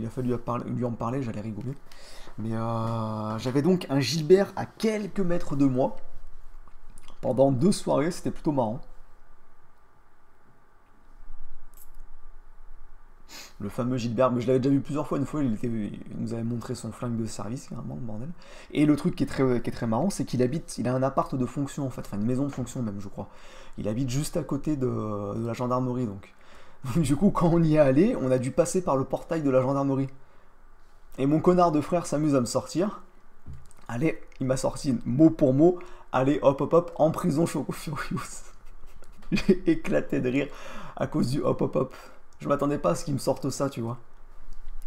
fallu lui en parler, j'allais rigoler. Mais j'avais donc un Gilbert à quelques mètres de moi. Pendant 2 soirées, c'était plutôt marrant. Le fameux Gilbert, mais je l'avais déjà vu plusieurs fois. Une fois, il nous avait montré son flingue de service, carrément, le bordel. Et le truc qui est très marrant, c'est il a un appart de fonction, en fait. Enfin, une maison de fonction, même, je crois. Il habite juste à côté de la gendarmerie, donc. Du coup, quand on y est allé, on a dû passer par le portail de la gendarmerie. Et mon connard de frère s'amuse à me sortir. Allez, il m'a sorti mot pour mot. Allez, hop, hop, hop, en prison Choco Furious. J'ai éclaté de rire à cause du hop, hop, hop. Je m'attendais pas à ce qu'il me sorte ça, tu vois.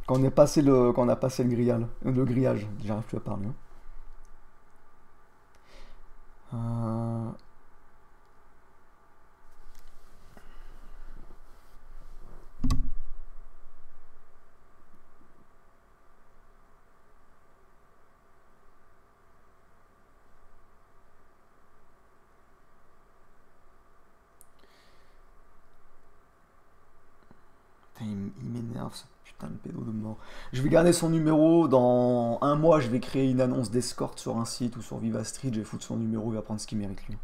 Quand on a passé le grillage, j'arrive plus à parler. Hein. Putain, il m'énerve ce putain de pédo de mort. Je vais garder son numéro. Dans un mois, je vais créer une annonce d'escorte sur un site ou sur Viva Street. Je vais foutre son numéro, il va prendre ce qu'il mérite lui.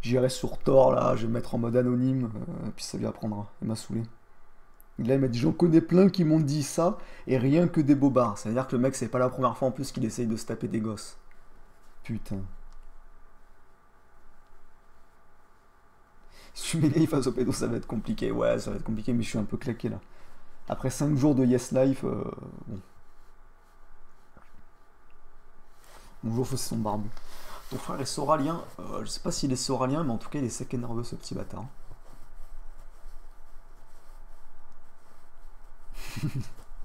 J'irai sur Tor là, je vais me mettre en mode anonyme, puis ça lui apprendra. Il m'a saoulé. Là, il m'a dit j'en connais plein qui m'ont dit ça, et rien que des bobards. C'est-à-dire que le mec, c'est pas la première fois en plus qu'il essaye de se taper des gosses. Putain. Si tu mets les face au pédo, ça va être compliqué. Ouais, ça va être compliqué, mais je suis un peu claqué là. Après 5 jours de Yes Life, bon. Bonjour, c'est son barbu. Ton frère est sauralien. Je sais pas s'il est sauralien, mais en tout cas, il est sec et nerveux, ce petit bâtard.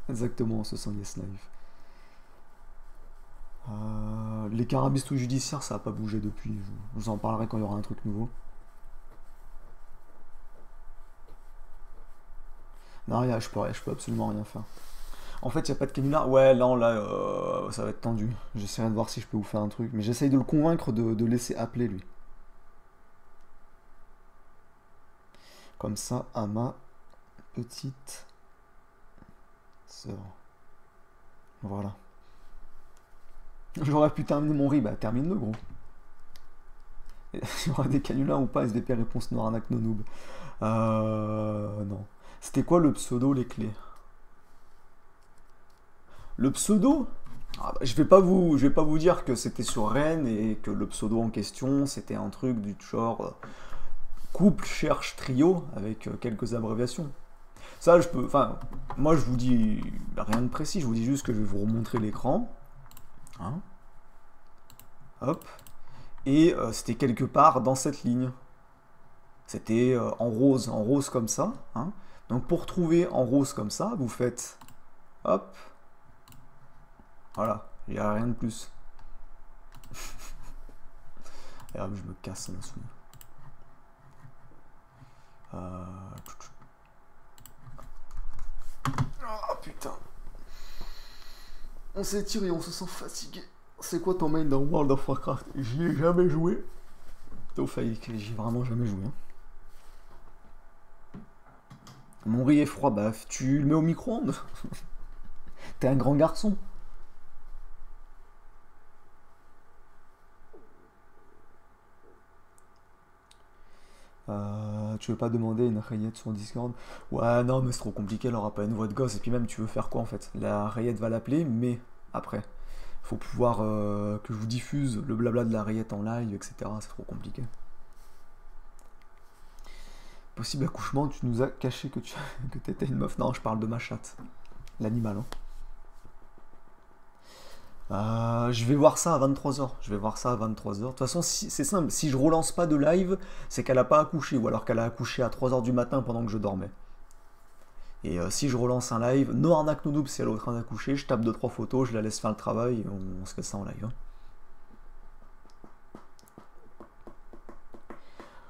Exactement, ce sent Yes Life. Les carabistes judiciaires, ça a pas bougé depuis. Je vous en parlerai quand il y aura un truc nouveau. Non, je peux absolument rien faire. En fait, il n'y a pas de canular. Ouais, non, là, ça va être tendu. J'essaierai de voir si je peux vous faire un truc. Mais j'essaye de le convaincre de laisser appeler, lui. comme ça à ma petite sœur. Voilà. J'aurais pu terminer mon riz, bah termine-le gros. Il y aura des canulars ou pas? SVP réponse noire arnaque no noob. Non. C'était quoi le pseudo, les clés? Le pseudo? Ah bah, je vais pas vous dire que c'était sur Rennes et que le pseudo en question c'était un truc du genre couple cherche trio avec quelques abréviations. Ça je peux, enfin, moi je vous dis rien de précis, je vous dis juste que je vais vous remontrer l'écran. Hein, hop. Et c'était quelque part dans cette ligne. C'était en rose comme ça. Hein. Donc pour trouver en rose comme ça, vous faites hop. Voilà, il n'y a rien de plus. Et hop, je me casse la souris. Oh putain. On s'étire et on se sent fatigué. C'est quoi ton main dans World of Warcraft? J'y ai jamais joué. Au failli, j'y ai vraiment jamais joué. Hein. Mon riz est froid, bah tu le mets au micro-ondes. T'es un grand garçon. Tu veux pas demander une rayette sur Discord? Ouais, non, mais c'est trop compliqué, elle aura pas une voix de gosse. Et puis même, tu veux faire quoi en fait? La rayette va l'appeler, mais après, faut pouvoir que je vous diffuse le blabla de la rayette en live, etc. C'est trop compliqué. Possible accouchement, tu nous as caché que que t'étais une meuf. Non, je parle de ma chatte. L'animal, hein. Je vais voir ça à 23h. Je vais voir ça à 23h. De toute façon, c'est simple. Si je relance pas de live, c'est qu'elle a pas accouché. Ou alors qu'elle a accouché à 3h du matin pendant que je dormais. Et si je relance un live, no arnaque no noob si elle est en train d'accoucher, je tape 2-3 photos, je la laisse faire le travail et on se fait ça en live. Hein.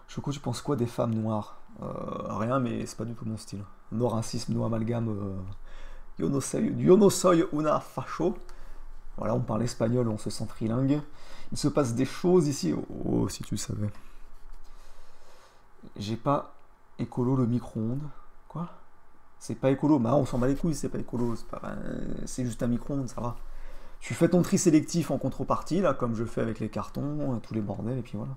Choco, tu penses quoi des femmes noires? Rien, mais c'est pas du tout mon style. No racisme, no amalgame. Yo no soy una facho. Voilà, on parle espagnol, on se sent trilingue. Il se passe des choses ici. Oh, si tu savais. J'ai pas écolo le micro-ondes. Quoi? C'est pas écolo. Bah, on s'en bat les couilles, c'est pas écolo. C'est juste un micro-ondes, ça va. Tu fais ton tri sélectif en contrepartie, là, comme je fais avec les cartons, tous les bordels, et puis voilà.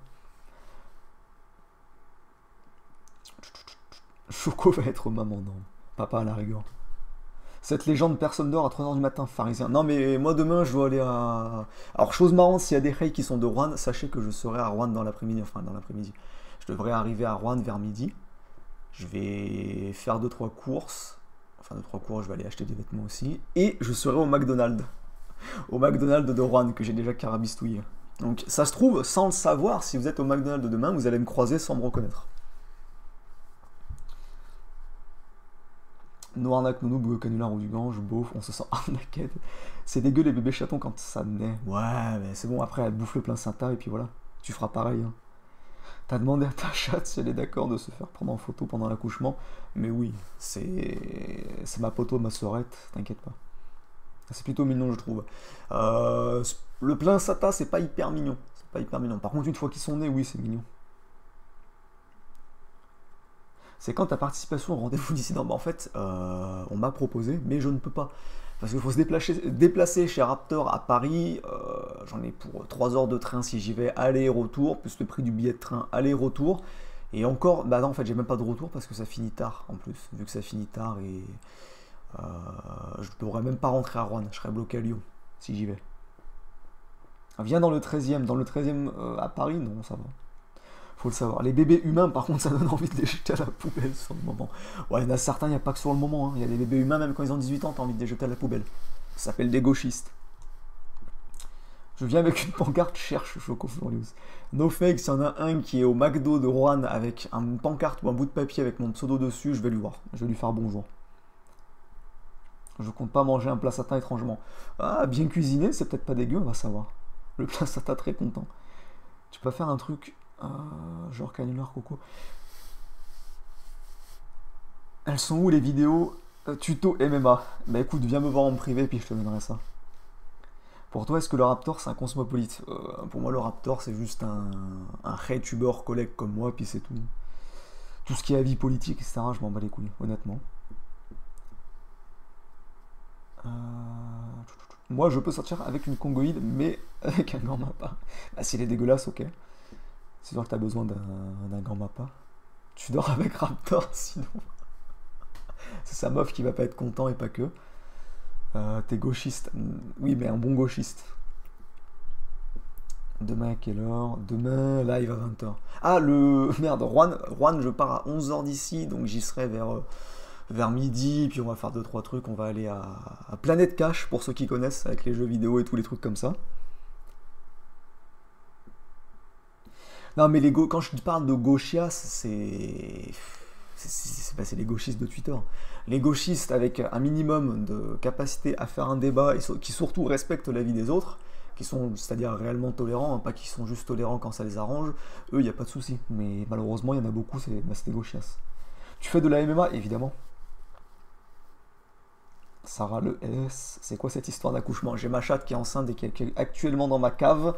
Choco va être maman, non. Papa à la rigueur. Cette légende, personne dort à 3h du matin, pharisien. Non, mais moi demain, je dois aller à. Alors, chose marrante, s'il y a des rails qui sont de Rouen, sachez que je serai à Rouen dans l'après-midi. Enfin, dans l'après-midi. Je devrais arriver à Rouen vers midi. Je vais faire 2-3 courses. Enfin, 2-3 courses, je vais aller acheter des vêtements aussi. Et je serai au McDonald's. Au McDonald's de Rouen, que j'ai déjà carabistouillé. Donc, ça se trouve, sans le savoir, si vous êtes au McDonald's de demain, vous allez me croiser sans me reconnaître. No arnaque, nounou, canular ou du gange, beauf, on se sent arnaqué. C'est dégueu les bébés chatons quand ça naît. Ouais, mais c'est bon, après elle bouffe le plein Santa et puis voilà. Tu feras pareil. Hein. T'as demandé à ta chatte si elle est d'accord de se faire prendre en photo pendant l'accouchement. Mais oui, c'est ma poteau, ma sœurette, t'inquiète pas. C'est plutôt mignon, je trouve. Le plein Santa, c'est pas hyper mignon. C'est pas hyper mignon. Par contre, une fois qu'ils sont nés, oui, c'est mignon. C'est quand ta participation au rendez-vous dissident. Bah en fait, on m'a proposé, mais je ne peux pas. Parce qu'il faut se déplacer chez Raptor à Paris. J'en ai pour 3 heures de train si j'y vais, aller-retour, plus le prix du billet de train aller-retour. Et encore, bah non, en fait, j'ai même pas de retour parce que ça finit tard en plus. Vu que ça finit tard et je ne pourrais même pas rentrer à Rouen. Je serais bloqué à Lyon si j'y vais. Viens dans le 13e. Dans le 13e à Paris, non, ça va. Faut le savoir. Les bébés humains, par contre, ça donne envie de les jeter à la poubelle sur le moment. Ouais, il y en a certains, il n'y a pas que sur le moment. Hein. Il y a des bébés humains, même quand ils ont 18 ans, t'as envie de les jeter à la poubelle. Ça s'appelle des gauchistes. Je viens avec une pancarte, cherche Choco Florius. No fake, s'il y en a un qui est au McDo de Rouen avec une pancarte ou un bout de papier avec mon pseudo dessus, je vais lui voir. Je vais lui faire bonjour. Je compte pas manger un plat Satan étrangement. Ah, bien cuisiné, c'est peut-être pas dégueu, on va savoir. Le plat Satan très content. Tu peux faire un truc... genre canular coco. Elles sont où les vidéos tuto MMA? Bah écoute, viens me voir en privé puis je te donnerai ça. Pour toi, est-ce que le Raptor c'est un cosmopolite? Pour moi, le Raptor c'est juste un YouTuber collègue comme moi, puis c'est tout. Tout ce qui est avis politique, etc., je m'en bats les couilles, honnêtement. Moi, je peux sortir avec une congoïde, mais avec un grand mappa. Bah, s'il est dégueulasse, ok. C'est sûr que t'as besoin d'un grand mappa. Tu dors avec Raptor, sinon. C'est sa meuf qui va pas être content et pas que. T'es gauchiste. Oui, mais un bon gauchiste. Demain à quelle heure? Demain, live à 20h. Ah, Merde, Juan, je pars à 11h d'ici, donc j'y serai vers midi, puis on va faire 2-3 trucs. On va aller à Planète Cash, pour ceux qui connaissent, avec les jeux vidéo et tous les trucs comme ça. Non, mais quand je parle de gauchias, c'est les gauchistes de Twitter. Les gauchistes avec un minimum de capacité à faire un débat et qui surtout respectent la vie des autres, qui sont, c'est-à-dire réellement tolérants, hein, pas qui sont juste tolérants quand ça les arrange, eux, il n'y a pas de souci. Mais malheureusement, il y en a beaucoup, c'est des gauchias. Tu fais de la MMA, évidemment. Sarah Le S, c'est quoi cette histoire d'accouchement? J'ai ma chatte qui est enceinte et qui est actuellement dans ma cave,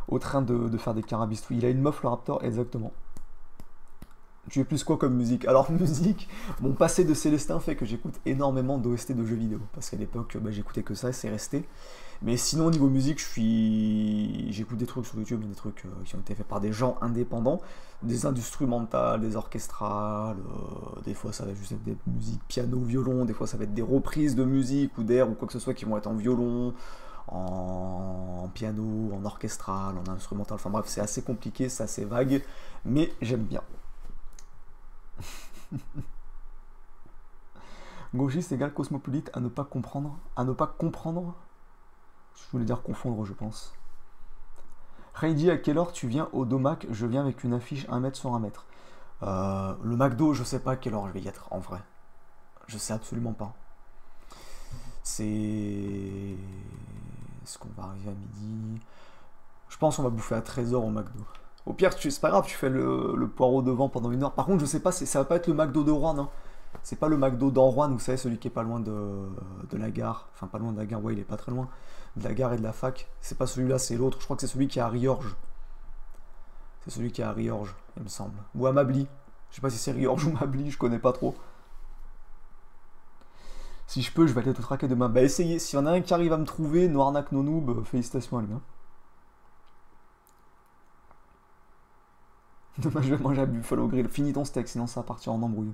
au train de faire des carabistouilles. Il a une meuf, le Raptor, exactement. Tu es plus quoi comme musique? Alors musique, mon passé de Célestin fait que j'écoute énormément d'OST de jeux vidéo. Parce qu'à l'époque, j'écoutais que ça et c'est resté. Mais sinon, au niveau musique, j'écoute des trucs sur YouTube, des trucs qui ont été faits par des gens indépendants. Des instrumentales, des orchestrales, des fois ça va juste être des musiques piano, violon, des fois ça va être des reprises de musique ou d'air ou quoi que ce soit qui vont être en violon, en piano, en orchestral, en instrumental. Enfin bref, c'est assez compliqué, c'est assez vague, mais j'aime bien. Gauchiste égale cosmopolite à ne pas comprendre. À ne pas comprendre. Je voulais dire confondre, je pense. Heidi, à quelle heure tu viens au Domac? Je viens avec une affiche 1 mètre sur 1 mètre. Le McDo, je sais pas à quelle heure je vais y être, en vrai. Je sais absolument pas. C'est... Est-ce qu'on va arriver à midi? Je pense qu'on va bouffer à 13h au McDo. Au pire, c'est pas grave, tu fais le poireau devant pendant 1 heure. Par contre, je sais pas, ça va pas être le McDo de Rouen, non? C'est pas le McDo d'Anrouan, vous savez, celui qui est pas loin de la gare. Enfin, pas loin de la gare, ouais, il est pas très loin. De la gare et de la fac. C'est pas celui-là, c'est l'autre. Je crois que c'est celui qui est à Riorges. C'est celui qui est à Riorges, il me semble. Ou à Mably. Je sais pas si c'est Riorges ou Mably, je connais pas trop. Si je peux, je vais aller te traquer demain. Bah, essayez. S'il y en a un qui arrive à me trouver, Noirnac Nonoob, félicitations à lui. Hein. Demain, je vais manger à Buffalo Grill. Finis ton steak, sinon ça va partir en embrouille.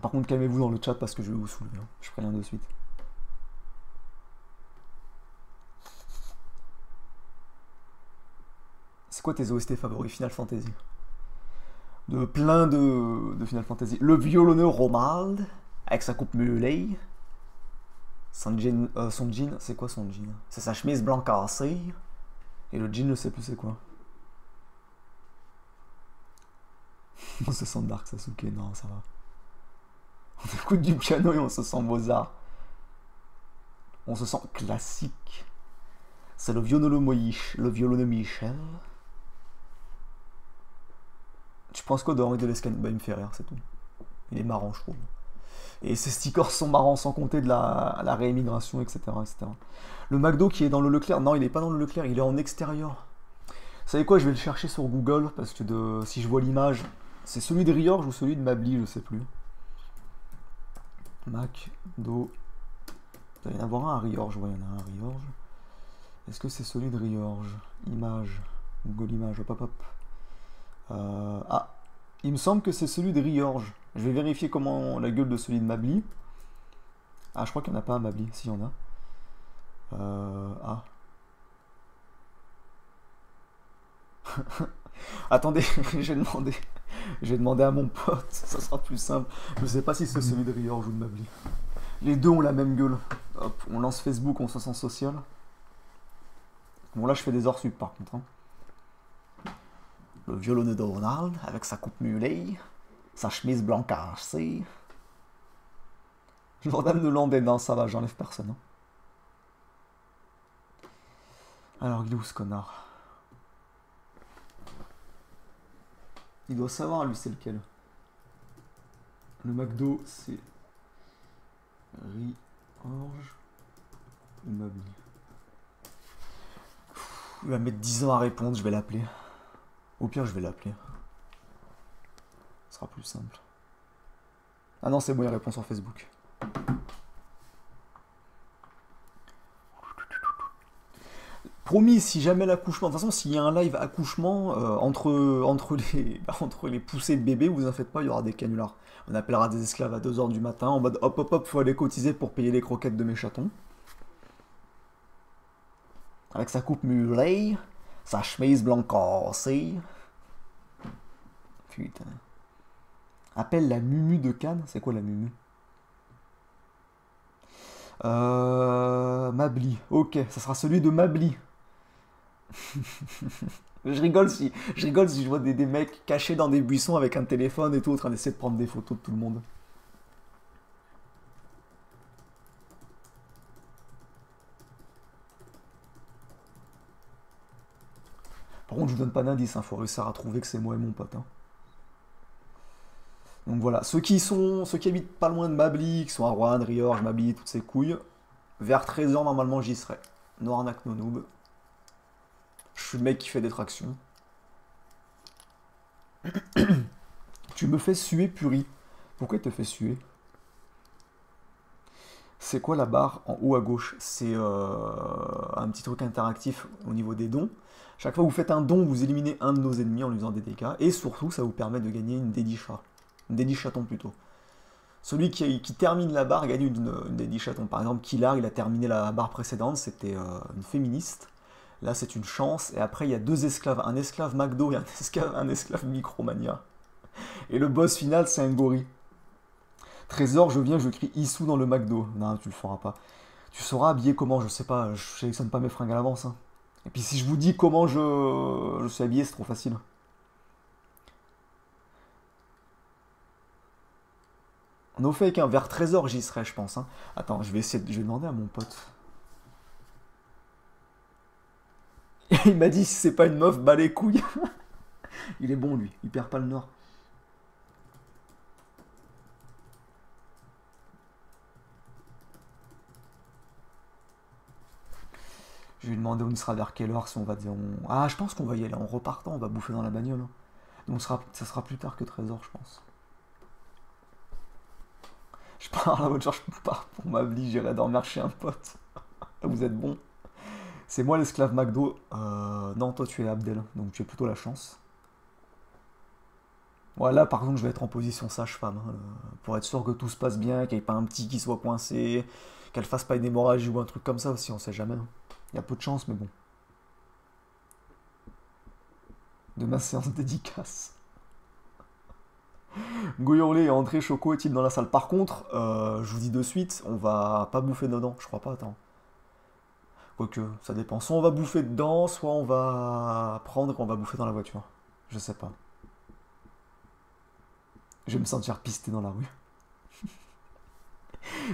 Par contre, calmez-vous dans le chat parce que je vais vous soulever. Hein. Je préviens de suite. C'est quoi tes OST favoris Final Fantasy? De plein de Final Fantasy. Le violonneux Romald, avec sa coupe mulet. Son jean, c'est quoi son jean? C'est sa chemise blanc cassée. Et le jean, je sais plus c'est quoi. On se sent Dark Sasuke, non, ça va. On écoute du piano et on se sent Mozart. On se sent classique. C'est le violonneux Michel. Tu penses quoi de Henri de Lescane? Bah, il me fait rire, c'est tout. Il est marrant, je trouve. Et ces stickers sont marrants, sans compter de la réémigration, etc., etc. Le McDo qui est dans le Leclerc, non, il n'est pas dans le Leclerc, il est en extérieur. Vous savez quoi, je vais le chercher sur Google, parce que si je vois l'image, c'est celui de Riorges ou celui de Mably, je sais plus. McDo. Il doit y en avoir un à Riorges, ouais, il y en a un à Riorges. Est-ce que c'est celui de Riorges? Image. Google Image, hop hop hop. Ah, il me semble que c'est celui de Riorges. Je vais vérifier comment la gueule de celui de Mably. Ah, je crois qu'il n'y en a pas à Mably, s'il y en a. Ah. Attendez, j'ai demandé à mon pote, ça sera plus simple. Je sais pas si c'est celui de Riorges ou de Mably. Les deux ont la même gueule. Hop, on lance Facebook, on se sent social. Bon là je fais des hors sup par contre. Hein. Le violonneux de Ronald avec sa coupe mulet, sa chemise blanc cassée. Jordan de Landais, non ça va, j'enlève personne. Hein. Alors il est où ce connard? Il doit savoir lui c'est lequel. Le McDo c'est Riorges ou Mably. Il va mettre 10 ans à répondre, je vais l'appeler. Au pire, je vais l'appeler. Ce sera plus simple. Ah non, c'est bon, il répond sur Facebook. Promis, si jamais l'accouchement... De toute façon, s'il y a un live accouchement, entre les poussées de bébé, vous en faites pas, il y aura des canulars. On appellera des esclaves à 2h du matin, en mode hop hop hop, faut aller cotiser pour payer les croquettes de mes chatons. Avec sa coupe mulet, sa chemise blanc cassée. Putain. Appelle la Mumu de Cannes. C'est quoi la Mumu? Mabli. Ok, ça sera celui de Mabli. Je rigole si je vois des mecs cachés dans des buissons avec un téléphone et tout, en train d'essayer de prendre des photos de tout le monde. Par contre, je vous donne pas d'indice, hein, faut réussir à trouver que c'est moi et mon pote. Hein. Donc voilà, ceux qui habitent pas loin de Mabli, qui sont à Rouen, Riorge, Mabli, toutes ces couilles, vers 13h normalement j'y serai. No arnaque, no noob. Je suis le mec qui fait des tractions. Tu me fais suer, Puri. Pourquoi il te fait suer? C'est quoi la barre en haut à gauche? C'est un petit truc interactif au niveau des dons. Chaque fois que vous faites un don, vous éliminez un de nos ennemis en lui faisant des dégâts. Et surtout, ça vous permet de gagner une dédie chat. Une dédie chaton plutôt. Celui qui termine la barre gagne une dédie chaton. Par exemple, Kilar, il a terminé la barre précédente, c'était une féministe. Là, c'est une chance. Et après, il y a deux esclaves. Un esclave McDo et un esclave Micromania. Et le boss final, c'est un gorille. Trésor, je viens, je crie Issou dans le McDo. Non, tu le feras pas. Tu sauras habiller comment, je sais pas, je sélectionne pas mes fringues à l'avance. Hein. Et puis si je vous dis comment je suis habillé, c'est trop facile. No fake, hein, vers Trésor, j'y serai, je pense. Hein. Attends, je vais demander à mon pote. Il m'a dit si c'est pas une meuf, bas les couilles. Il est bon lui, il perd pas le nord. Je vais lui demander où il sera vers quelle heure si on va dire. Ah, je pense qu'on va y aller en repartant, on va bouffer dans la bagnole. Hein. Donc ça sera plus tard que 13h, je pense. Je pars à la voiture, je pars pour m'abli, j'irai dormir chez un pote. Vous êtes bon. C'est moi l'esclave McDo. Non, toi tu es Abdel, donc tu as plutôt la chance. Voilà, par contre, je vais être en position sage-femme, hein, pour être sûr que tout se passe bien, qu'il n'y ait pas un petit qui soit coincé, qu'elle fasse pas une hémorragie ou un truc comme ça aussi, on sait jamais. Hein. Il y a peu de chance, mais bon. De ma séance dédicace. Goyorlé est entré, Choco est-il dans la salle? Par contre, je vous dis de suite, on va pas bouffer dedans, je crois pas, attends. Quoique, ça dépend. Soit on va bouffer dedans, soit on va prendre et on va bouffer dans la voiture. Je sais pas. Je vais me sentir pisté dans la rue.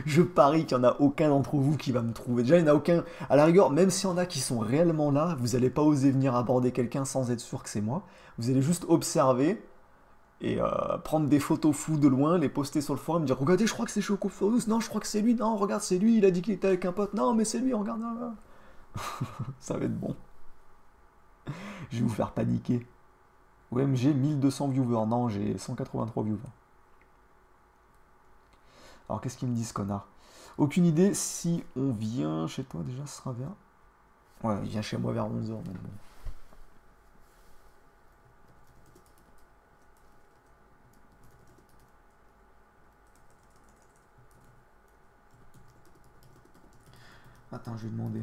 Je parie qu'il n'y en a aucun d'entre vous qui va me trouver. Déjà, il n'y en a aucun. À la rigueur, même s'il y en a qui sont réellement là, vous n'allez pas oser venir aborder quelqu'un sans être sûr que c'est moi. Vous allez juste observer et prendre des photos floues de loin, les poster sur le forum, dire regardez, je crois que c'est Chocophoros. Non, je crois que c'est lui. Non, regarde, c'est lui. Il a dit qu'il était avec un pote. Non, mais c'est lui. Regarde là. Ça va être bon. Je vais vous faire paniquer. OMG, 1200 viewers. Non, j'ai 183 viewers. Alors qu'est-ce qu'ils me disent, connard? Aucune idée si on vient chez toi déjà, ce sera vers... Ouais, il vient chez moi vers 11h. Donc bon. Attends, je vais demander.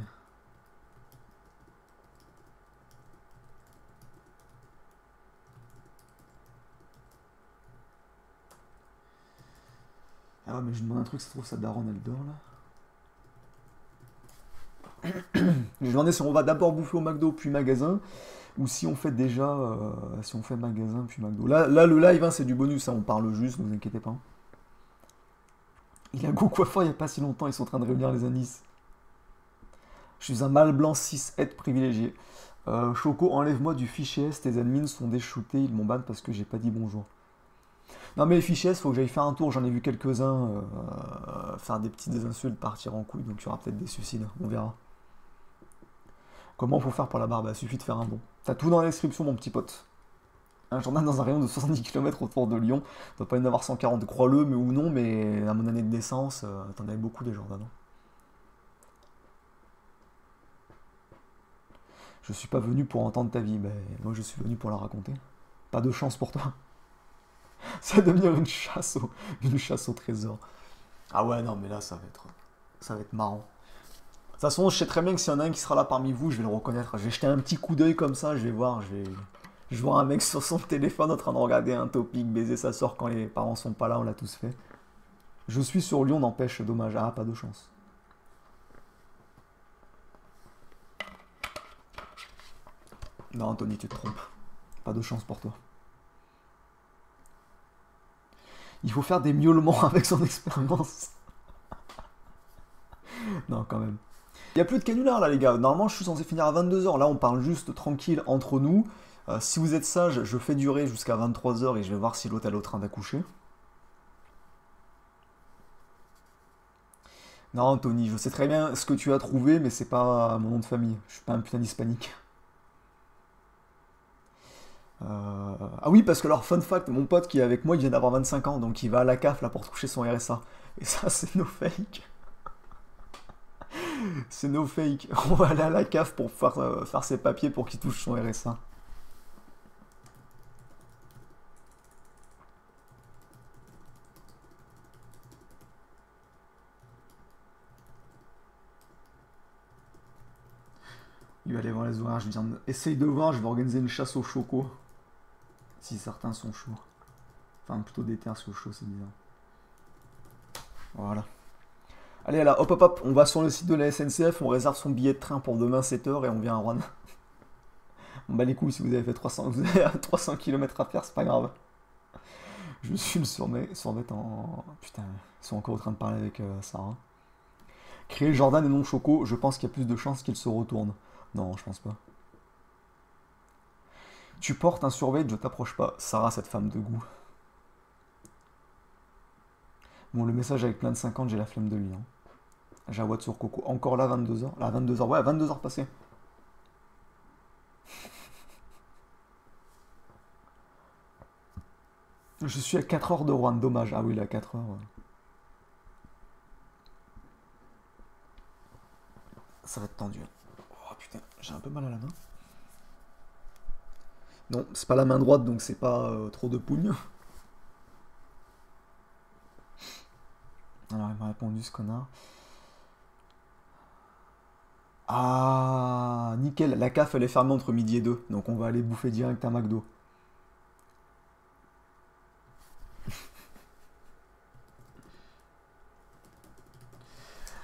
Ah ouais, mais je demande un truc, ça se trouve, sa daronne, elle dort là. Je vais demander si on va d'abord bouffer au McDo puis magasin, ou si on fait déjà, si on fait magasin puis McDo. Là le live, hein, c'est du bonus, hein, on parle juste, ne vous inquiétez pas. Il a go coiffeur il n'y a pas si longtemps, ils sont en train de réunir les indices. Je suis un mâle blanc 6-8 privilégié. Choco, enlève-moi du fichier S, tes admins sont déshootés, ils m'ont ban parce que j'ai pas dit bonjour. Non mais les fichiers S, faut que j'aille faire un tour, j'en ai vu quelques-uns faire des petites insultes, partir en couille, donc il y aura peut-être des suicides, on verra. Comment faut faire pour la barbe? Il suffit de faire un don. T'as tout dans la description, mon petit pote. Un journal dans un rayon de 70 km autour de Lyon. Il doit pas y en avoir 140, crois-le, mais ou non, mais à mon année de naissance, t'en avais beaucoup des Jordan. Je suis pas venu pour entendre ta vie, ben moi je suis venu pour la raconter. Pas de chance pour toi. Ça va devenir une chasse au trésor. Ah ouais, non, mais là ça va être marrant. De toute façon, je sais très bien que s'il y en a un qui sera là parmi vous, je vais le reconnaître. Je vais jeter un petit coup d'œil comme ça, je vais voir, je vois un mec sur son téléphone en train de regarder un topic, baiser sa soeur quand les parents sont pas là, on l'a tous fait. Je suis sur Lyon, n'empêche, dommage. Ah, pas de chance. Non, Anthony, tu te trompes. Pas de chance pour toi. Il faut faire des miaulements avec son expérience. Non, quand même. Il n'y a plus de canular là, les gars. Normalement, je suis censé finir à 22h. Là, on parle juste tranquille entre nous. Si vous êtes sage, je fais durer jusqu'à 23h et je vais voir si l'autre est au train d'accoucher. Non, Anthony, je sais très bien ce que tu as trouvé, mais c'est pas mon nom de famille. Je suis pas un putain d'hispanique. Ah oui, parce que alors, fun fact, mon pote qui est avec moi, il vient d'avoir 25 ans, donc il va à la CAF là pour toucher son RSA. Et ça, c'est no fake. C'est no fake. On va aller à la CAF pour faire ses papiers pour qu'il touche son RSA. Il va aller voir les horaires, je lui dis essaye de voir, je vais organiser une chasse aux chocos. Si certains sont chauds. Enfin, plutôt des terres au chaud, c'est bizarre. Voilà. Allez, là, hop hop hop, on va sur le site de la SNCF, on réserve son billet de train pour demain 7h et on vient à Rouen. On bat les couilles si vous avez fait 300, vous avez 300 km à faire, c'est pas grave. Je suis le survêt en... Putain, ils sont encore en train de parler avec Sarah. Créer Jordan et non Choco, je pense qu'il y a plus de chances qu'il se retourne. Non, je pense pas. Tu portes un survêt, je t'approche pas. Sarah, cette femme de goût. Bon, le message avec plein de 50, j'ai la flemme de lire. J'ai la voix sur Coco. Encore là, 22h. Là, 22h. Ouais, 22h passées. Je suis à 4 heures de Rouen, dommage. Ah oui, là, 4 heures. Ouais. Ça va être tendu. Oh putain, j'ai un peu mal à la main. Non, c'est pas la main droite, donc c'est pas trop de pougne. Alors, il m'a répondu, ce connard. Ah, nickel. La CAF, elle est fermée entre midi et 2. Donc, on va aller bouffer direct à McDo.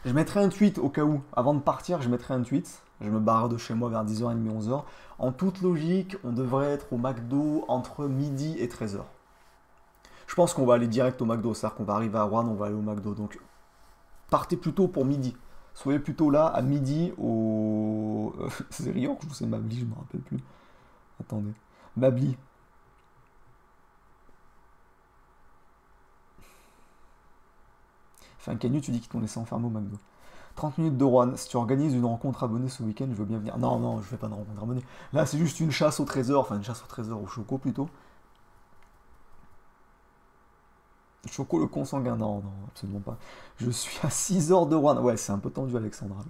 Je mettrai un tweet au cas où. Avant de partir, je mettrai un tweet. Je me barre de chez moi vers 10h30, 11h. En toute logique, on devrait être au McDo entre midi et 13h. Je pense qu'on va aller direct au McDo. C'est-à-dire qu'on va arriver à Rouen, on va aller au McDo. Donc, partez plutôt pour midi. Soyez plutôt là à midi au... c'est Riorc ou c'est Mabli, je me rappelle plus. Attendez. Mabli. Fais un canu, tu dis qu'ils t'ont laissé enfermer au McDo. 30 minutes de Rouen. Si tu organises une rencontre abonnée ce week-end, je veux bien venir. Non, non, je fais pas de rencontre abonnée. Là, c'est juste une chasse au trésor. Enfin, une chasse au trésor, au Choco plutôt. Choco le consanguin. Non, non, absolument pas. Je suis à 6 heures de Rouen. Ouais, c'est un peu tendu, Alexandra.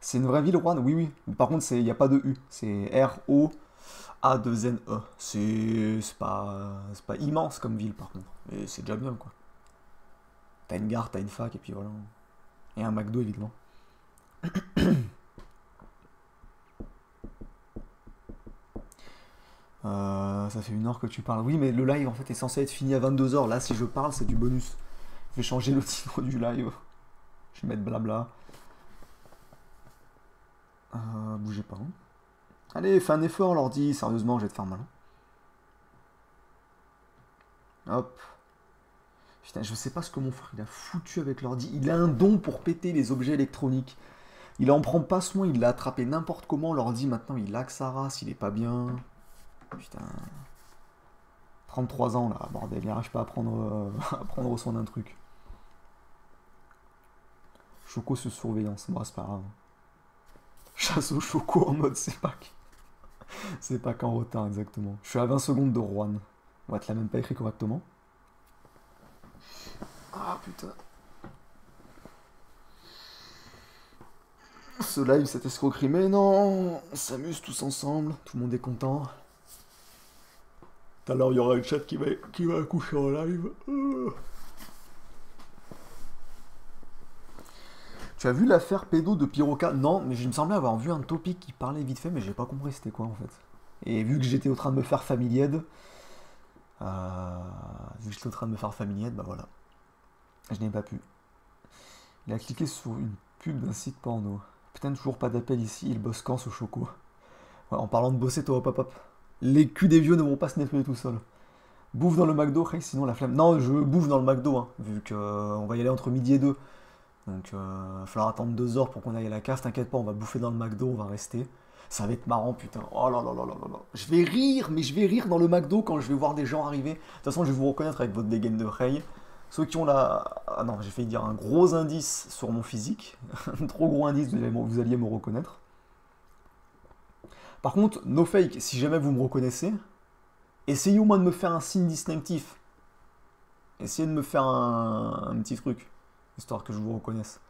C'est une vraie ville, Rouen? Oui, oui. Par contre, il n'y a pas de U. C'est R-O-A-2-N-E. C'est pas immense comme ville, par contre. Mais c'est déjà bien, quoi. T'as une gare, t'as une fac, et puis voilà. Et un McDo, évidemment. Ça fait 1 heure que tu parles. Oui, mais le live, en fait, est censé être fini à 22h. Là, si je parle, c'est du bonus. Je vais changer le titre du live. Je vais mettre blabla. Bougez pas. Hein. Allez, fais un effort, l'ordi. Sérieusement, je vais te faire mal. Hop. Putain, je sais pas ce que mon frère il a foutu avec l'ordi. Il a un don pour péter les objets électroniques. Il en prend pas soin, il l'a attrapé n'importe comment. L'ordi, maintenant, il laque sa race, il est pas bien. Putain. 33 ans, là, bordel. Il n'arrive pas à prendre, à prendre soin d'un truc. Choco sous surveillance. Bon, c'est pas grave. chasse au choco en mode c'est pas qu'en retard exactement. Je suis à 20 secondes de Rouen. Ouais, tu l'as même pas écrit correctement. Ah putain. Ce live, cette escroquerie, mais non, on s'amuse tous ensemble, tout le monde est content. Tout à l'heure, il y aura le chat qui va accoucher en live. Tu as vu l'affaire pédo de Piroca? Non, mais je me semblais avoir vu un topic qui parlait vite fait, mais j'ai pas compris c'était quoi en fait. Et vu que j'étais en train de me faire Family Aid, bah voilà, je n'ai pas pu. Il a cliqué sur une pub d'un site porno. Putain, toujours pas d'appel ici, il bosse quand ce choco? Ouais, en parlant de bosser, toi, hop hop hop. Les culs des vieux ne vont pas se nettoyer tout seuls. Bouffe dans le McDo, hey, sinon la flemme. Non, je bouffe dans le McDo, hein, vu qu'on va y aller entre midi et 2. Donc, il va falloir attendre 2 heures pour qu'on aille à la cave. T'inquiète pas, on va bouffer dans le McDo, on va rester. Ça va être marrant, putain. Oh là là là là là là. Je vais rire, mais je vais rire dans le McDo quand je vais voir des gens arriver. De toute façon, je vais vous reconnaître avec votre dégaine de Rey. Ceux qui ont la... Ah non, j'ai failli dire un gros indice sur mon physique. Un trop gros indice, vous alliez me reconnaître. Par contre, no fake, si jamais vous me reconnaissez, essayez au moins de me faire un signe distinctif. Essayez de me faire un petit truc, histoire que je vous reconnaisse.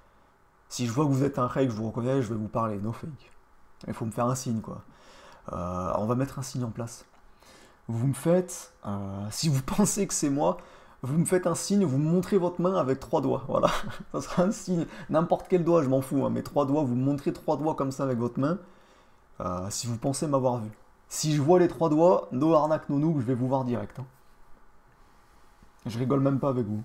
Si je vois que vous êtes un Rey, que je vous reconnais, je vais vous parler, no fake. Il faut me faire un signe, quoi. On va mettre un signe en place. Vous me faites... si vous pensez que c'est moi, vous me faites un signe, vous me montrez votre main avec 3 doigts. Voilà, ça sera un signe. N'importe quel doigt, je m'en fous, hein, mais 3 doigts, vous me montrez 3 doigts comme ça avec votre main, si vous pensez m'avoir vu. Si je vois les 3 doigts, no arnaque, no noob, je vais vous voir direct. Hein. Je rigole même pas avec vous.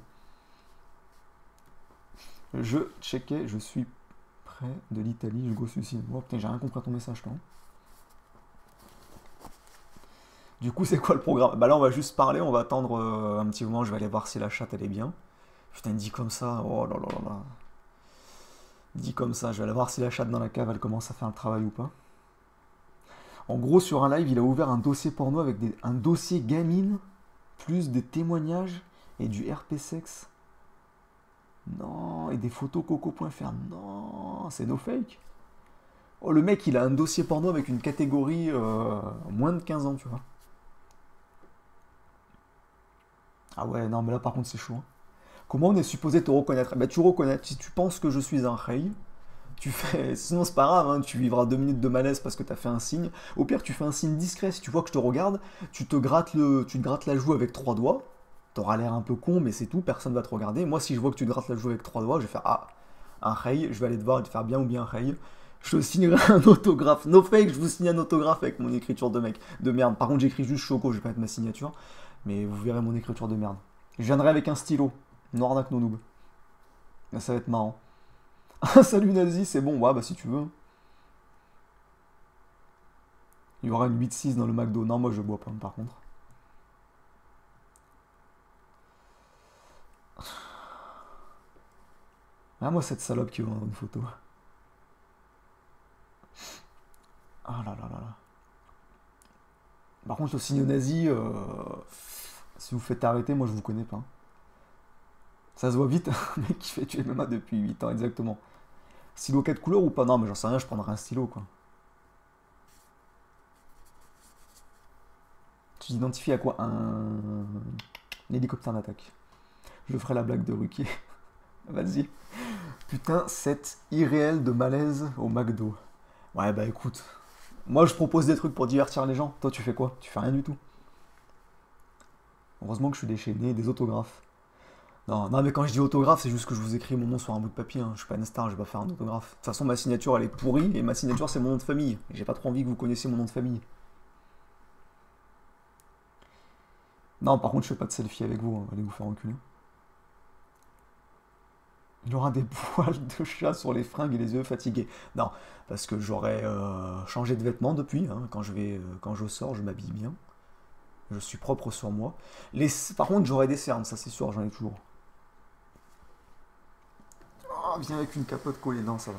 Je checkais, je suis près de l'Italie, je go suicide. Oh putain, j'ai rien compris à ton message, toi. Du coup, c'est quoi le programme? Bah là, on va juste parler, on va attendre un petit moment, je vais aller voir si la chatte, elle est bien. Putain, dit comme ça, oh là là là là. Dit comme ça, je vais aller voir si la chatte dans la cave, elle commence à faire le travail ou pas. En gros, sur un live, il a ouvert un dossier porno avec un dossier gamine, plus des témoignages et du RP sexe. Non, et des photos coco.fr. Non, c'est no fake. Oh, le mec, il a un dossier porno avec une catégorie moins de 15 ans, tu vois. Ah ouais, non, mais là, par contre, c'est chaud. Hein. Comment on est supposé te reconnaître? Eh ben, tu reconnais. Si tu penses que je suis un Rey, tu fais... Sinon, c'est pas grave, hein, tu vivras 2 minutes de malaise parce que t'as fait un signe. Au pire, tu fais un signe discret. Si tu vois que je te regarde, tu te grattes la joue avec 3 doigts. T'auras l'air un peu con, mais c'est tout, personne va te regarder. Moi, si je vois que tu te grattes la joue avec 3 doigts, je vais faire ah, un Rey, je vais aller te voir et te faire bien ou bien Rey. Je te signerai un autographe. No fake, je vous signe un autographe avec mon écriture de merde. Par contre, j'écris juste Choco, je vais pas mettre ma signature. Mais vous verrez mon écriture de merde. Je viendrai avec un stylo. No arnaque, no noob. Là, ça va être marrant. Salut Nazi, c'est bon, ouais, bah si tu veux. Il y aura une 8-6 dans le McDo. Non, moi je bois pas, par contre. Ah, moi cette salope qui veut une photo. Ah là là là là. Par contre, le signe nazi, si vous faites arrêter, moi je vous connais pas. Ça se voit vite, un mec qui fait tuer MMA depuis 8 ans, exactement. Stylo 4 couleurs ou pas? Non, mais j'en sais rien, je prendrai un stylo, quoi. Tu t'identifies à quoi? Un hélicoptère d'attaque. Je ferai la blague de Ruquier. Vas-y. Putain, c'est irréel de malaise au McDo. Ouais, bah écoute. Moi, je propose des trucs pour divertir les gens. Toi, tu fais quoi? Tu fais rien du tout. Heureusement que je suis déchaîné, des autographes. Non, non, mais quand je dis autographe, c'est juste que je vous écris mon nom sur un bout de papier. Hein. Je suis pas une star, je vais pas faire un autographe. De toute façon, ma signature, elle est pourrie, et ma signature, c'est mon nom de famille. Et j'ai pas trop envie que vous connaissiez mon nom de famille. Non, par contre, je fais pas de selfie avec vous. Hein. Allez vous faire enculer. Il aura des poils de chat sur les fringues et les yeux fatigués. Non, parce que j'aurais changé de vêtements depuis. Hein. Quand je sors, je m'habille bien. Je suis propre sur moi. Par contre, j'aurais des cernes, ça c'est sûr, j'en ai toujours. Oh, viens avec une capote collée, non, ça va.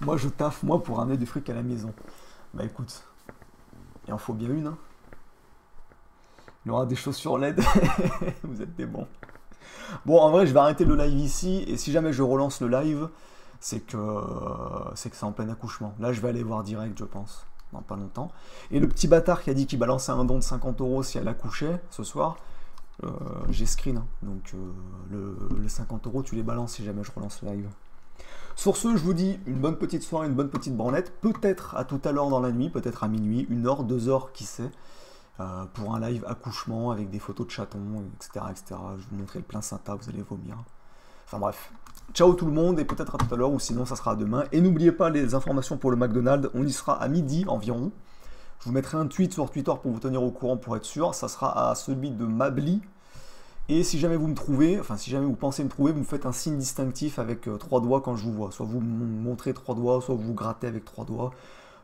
Moi, je taffe, moi, pour ramener des fric à la maison. Bah écoute, il en faut bien une, hein. Il y aura des chaussures LED. Vous êtes des bons. Bon, en vrai, je vais arrêter le live ici. Et si jamais je relance le live, c'est que c'est en plein accouchement. Là, je vais aller voir direct, je pense, dans pas longtemps. Et le petit bâtard qui a dit qu'il balançait un don de 50 € si elle accouchait ce soir, j'ai screen. Hein. Donc, les 50 € tu les balances si jamais je relance le live. Sur ce, je vous dis une bonne petite soirée, une bonne petite branlette. Peut-être à tout à l'heure dans la nuit, peut-être à minuit, 1 heure, 2 heures, qui sait. Pour un live accouchement avec des photos de chatons, etc., etc. Je vais vous montrer le plein Santa, vous allez vomir. Enfin bref. Ciao tout le monde et peut-être à tout à l'heure ou sinon ça sera demain. Et n'oubliez pas les informations pour le McDonald's, on y sera à midi environ. Je vous mettrai un tweet sur Twitter pour vous tenir au courant pour être sûr. Ça sera à celui de Mabli. Et si jamais vous me trouvez, enfin si jamais vous pensez me trouver, vous me faites un signe distinctif avec 3 doigts quand je vous vois. Soit vous me montrez 3 doigts, soit vous grattez avec 3 doigts.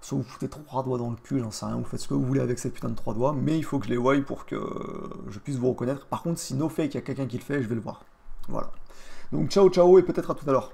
Soit vous foutez 3 doigts dans le cul, j'en sais rien, vous faites ce que vous voulez avec ces putains de 3 doigts, mais il faut que je les voie pour que je puisse vous reconnaître. Par contre, si no fake, il y a quelqu'un qui le fait, je vais le voir. Voilà. Donc ciao ciao et peut-être à tout à l'heure.